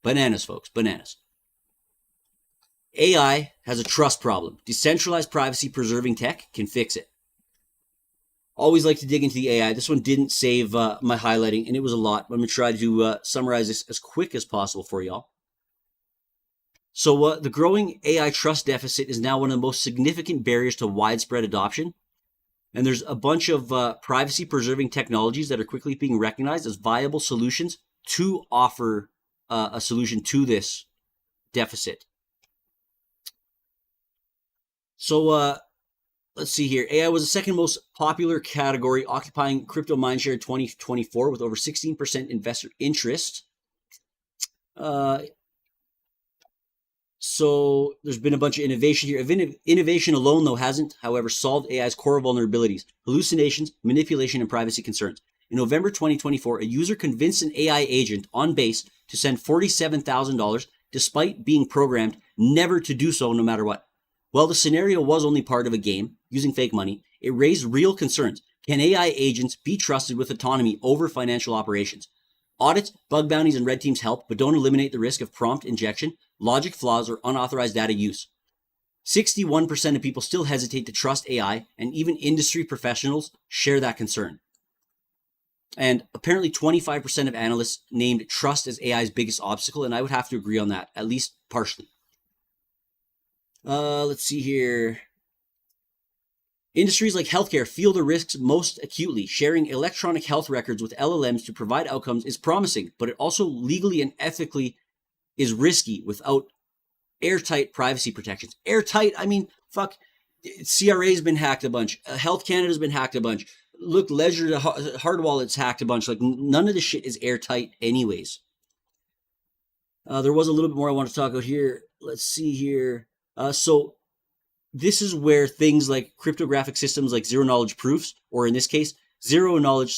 Bananas, folks, bananas. AI has a trust problem. Decentralized privacy-preserving tech can fix it. Always like to dig into the AI. This one didn't save my highlighting, and it was a lot. I'm going to try to summarize this as quick as possible for y'all. So the growing AI trust deficit is now one of the most significant barriers to widespread adoption. And there's a bunch of privacy-preserving technologies that are quickly being recognized as viable solutions to offer a solution to this deficit. So let's see here. AI was the second most popular category, occupying crypto mindshare in 2024 with over 16% investor interest. So there's been a bunch of innovation here. Innovation alone, though, hasn't, however, solved AI's core vulnerabilities, hallucinations, manipulation, and privacy concerns. In November 2024, a user convinced an AI agent on base to send $47,000 despite being programmed never to do so no matter what. While the scenario was only part of a game, using fake money, it raised real concerns. Can AI agents be trusted with autonomy over financial operations? Audits, bug bounties, and red teams help, but don't eliminate the risk of prompt injection, logic flaws, or unauthorized data use. 61% of people still hesitate to trust AI, and even industry professionals share that concern. And apparently 25% of analysts named trust as AI's biggest obstacle, and I would have to agree on that, at least partially. Let's see here. Industries like healthcare feel the risks most acutely. Sharing electronic health records with LLMs to provide outcomes is promising, but it also legally and ethically is risky without airtight privacy protections. Airtight, I mean, fuck, CRA's been hacked a bunch. Health Canada's been hacked a bunch. Look, Ledger to Hardwallet's hacked a bunch. Like, none of this shit is airtight anyways. There was a little bit more I want to talk about here. Let's see here. So this is where things like cryptographic systems like zero-knowledge proofs, or in this case, zero-knowledge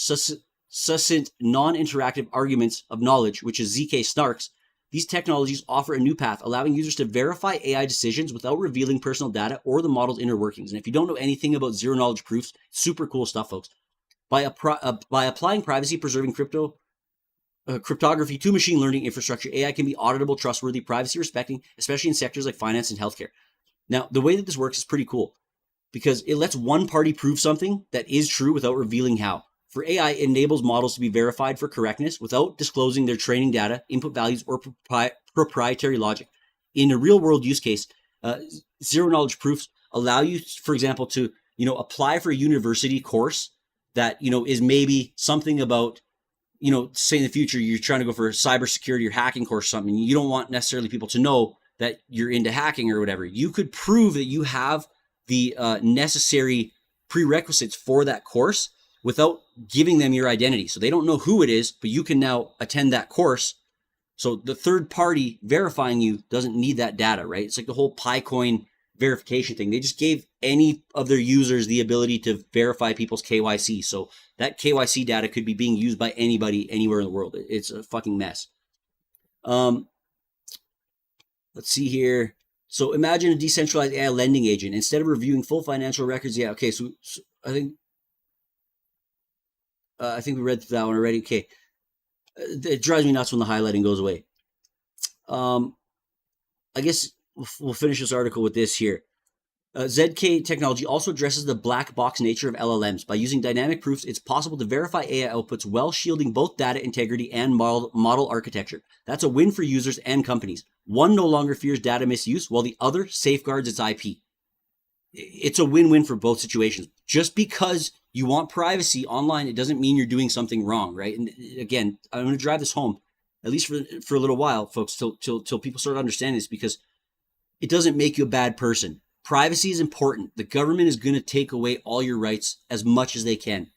succinct non-interactive arguments of knowledge, which is ZK snarks, these technologies offer a new path, allowing users to verify AI decisions without revealing personal data or the model's inner workings. And if you don't know anything about zero-knowledge proofs, super cool stuff, folks. By applying privacy-preserving cryptography to machine learning infrastructure, AI can be auditable, trustworthy, privacy-respecting, especially in sectors like finance and healthcare. Now, the way that this works is pretty cool because it lets one party prove something that is true without revealing how. For AI, it enables models to be verified for correctness without disclosing their training data, input values, or proprietary logic. In a real-world use case, zero-knowledge proofs allow you, for example, to apply for a university course that is maybe something about say in the future you're trying to go for a cybersecurity or hacking course or something. You don't want necessarily people to know that you're into hacking or whatever. You could prove that you have the necessary prerequisites for that course without giving them your identity. So they don't know who it is, but you can now attend that course. So the third party verifying you doesn't need that data, right? It's like the whole Picoin verification thing. They just gave any of their users the ability to verify people's KYC. So that KYC data could be being used by anybody anywhere in the world. It's a fucking mess. Let's see here. So imagine a decentralized AI lending agent. Instead of reviewing full financial records, yeah, okay. So I think we read through that one already. Okay, it drives me nuts when the highlighting goes away. I guess we'll finish this article with this here. ZK Technology also addresses the black box nature of LLMs. By using dynamic proofs, it's possible to verify AI outputs while shielding both data integrity and model architecture. That's a win for users and companies. One no longer fears data misuse, while the other safeguards its IP. It's a win-win for both situations. Just because you want privacy online, it doesn't mean you're doing something wrong, right? And again, I'm going to drive this home, at least for a little while, folks, till people start understanding this, because it doesn't make you a bad person. Privacy is important. The government is going to take away all your rights as much as they can.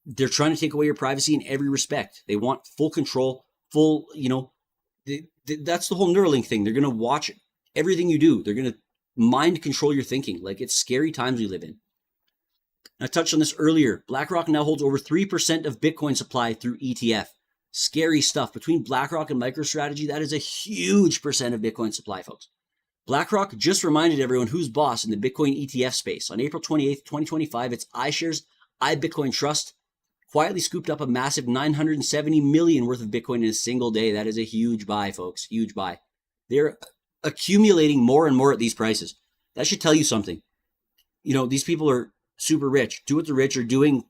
They're trying to take away your privacy in every respect. They want full control, that's the whole Neuralink thing. They're going to watch everything you do. They're going to mind control your thinking. Like, it's scary times we live in. I touched on this earlier. BlackRock now holds over 3% of Bitcoin supply through ETF. Scary stuff. Between BlackRock and MicroStrategy, that is a huge percent of Bitcoin supply, folks. BlackRock just reminded everyone who's boss in the Bitcoin ETF space. On April 28th, 2025, its iShares iBitcoin Trust quietly scooped up a massive $970 million worth of Bitcoin in a single day. That is a huge buy, folks. Huge buy. They're accumulating more and more at these prices. That should tell you something. These people are super rich. Do what the rich are doing,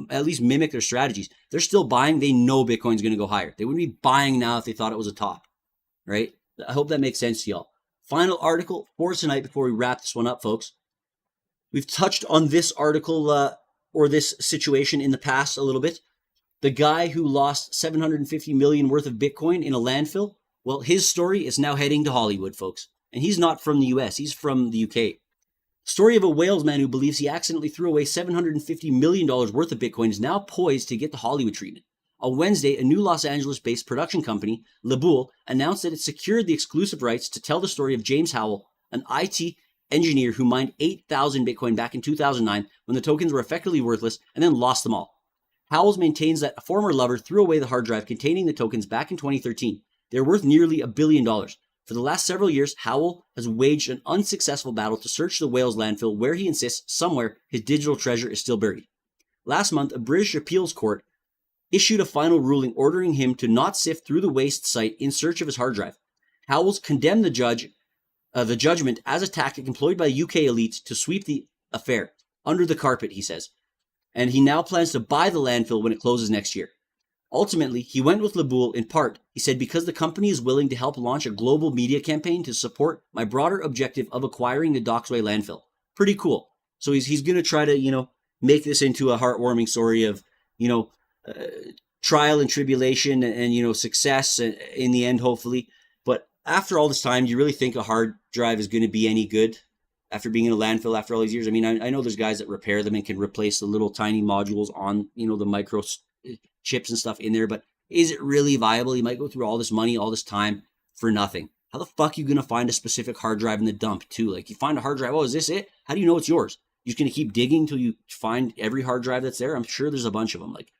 at least mimic their strategies. They're still buying. They know Bitcoin's going to go higher. They wouldn't be buying now if they thought it was a top, right? I hope that makes sense to y'all. Final article for tonight before we wrap this one up, folks. We've touched on this article or this situation in the past a little bit. The guy who lost $750 million worth of Bitcoin in a landfill, well, his story is now heading to Hollywood, folks. And he's not from the US, he's from the UK. Story of a Wales man who believes he accidentally threw away $750 million worth of Bitcoin is now poised to get the Hollywood treatment. On Wednesday, a new Los Angeles-based production company, LeBoule, announced that it secured the exclusive rights to tell the story of James Howell, an IT engineer who mined 8,000 Bitcoin back in 2009 when the tokens were effectively worthless and then lost them all. Howell maintains that a former lover threw away the hard drive containing the tokens back in 2013. They're worth nearly $1 billion. For the last several years, Howell has waged an unsuccessful battle to search the Wales landfill where he insists somewhere his digital treasure is still buried. Last month, a British appeals court issued a final ruling ordering him to not sift through the waste site in search of his hard drive. Howells condemned the judgment as a tactic employed by UK elites to sweep the affair under the carpet, he says. And he now plans to buy the landfill when it closes next year. Ultimately, he went with LeBoule in part, he said, because the company is willing to help launch a global media campaign to support my broader objective of acquiring the Docksway landfill. Pretty cool. So he's going to try to, make this into a heartwarming story of, trial and tribulation and success in the end, hopefully. But after all this time, do you really think a hard drive is going to be any good after being in a landfill after all these years? I mean, I know there's guys that repair them and can replace the little tiny modules on, the micro chips and stuff in there, but is it really viable? You might go through all this money, all this time for nothing. How the fuck are you going to find a specific hard drive in the dump too? Like, you find a hard drive, oh, is this it? How do you know it's yours? You're just going to keep digging until you find every hard drive that's there? I'm sure there's a bunch of them. Like,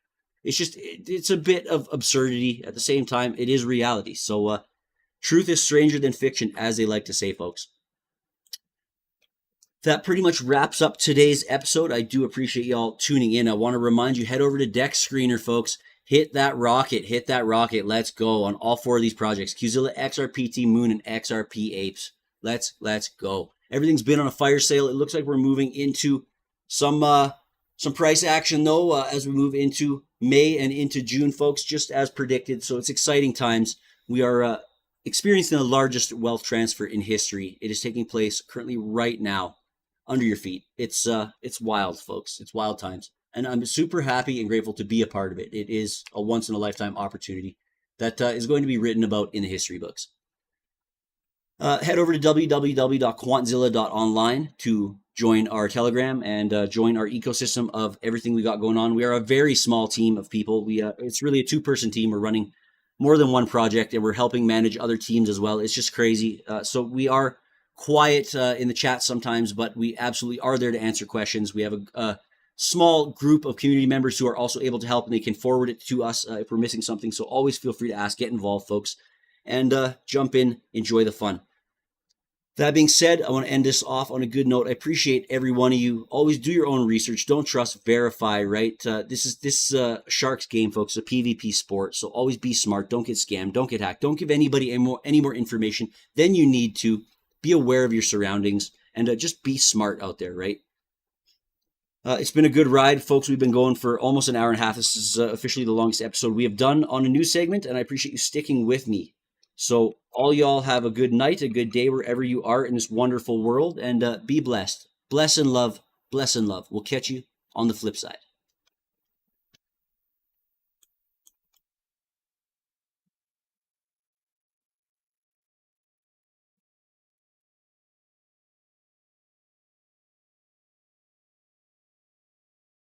it's a bit of absurdity. At the same time, it is reality. So truth is stranger than fiction, as they like to say, folks. That pretty much wraps up today's episode. I do appreciate y'all tuning in. I want to remind you, head over to Deck Screener, folks. Hit that rocket. Let's go on all 4 of these projects. Qzilla, XRPT Moon, and XRP Apes. Let's go. Everything's been on a fire sale. It looks like we're moving into some price action, though, as we move into May and into June, folks, just as predicted. So it's exciting times. We are experiencing the largest wealth transfer in history. It is taking place currently right now under your feet. It's wild, folks. It's wild times. And I'm super happy and grateful to be a part of it. It is a once-in-a-lifetime opportunity that is going to be written about in the history books. Head over to www.quantzilla.online to join our Telegram and join our ecosystem of everything we got going on. We are a very small team of people. It's really a 2-person team. We're running more than one project, and we're helping manage other teams as well. It's just crazy. So we are quiet in the chat sometimes, but we absolutely are there to answer questions. We have a small group of community members who are also able to help, and they can forward it to us if we're missing something. So always feel free to ask, get involved, folks, and jump in, enjoy the fun. That being said, I want to end this off on a good note. I appreciate every one of you. Always do your own research. Don't trust, verify, right? This is a Sharks game, folks, a PvP sport. So always be smart. Don't get scammed. Don't get hacked. Don't give anybody any more information than you need to. Be aware of your surroundings. and just be smart out there, right? It's been a good ride, folks. We've been going for almost an hour and a half. This is officially the longest episode we have done on a news segment, and I appreciate you sticking with me. So all y'all have a good night, a good day wherever you are in this wonderful world, and be blessed. Bless and love. Bless and love. We'll catch you on the flip side.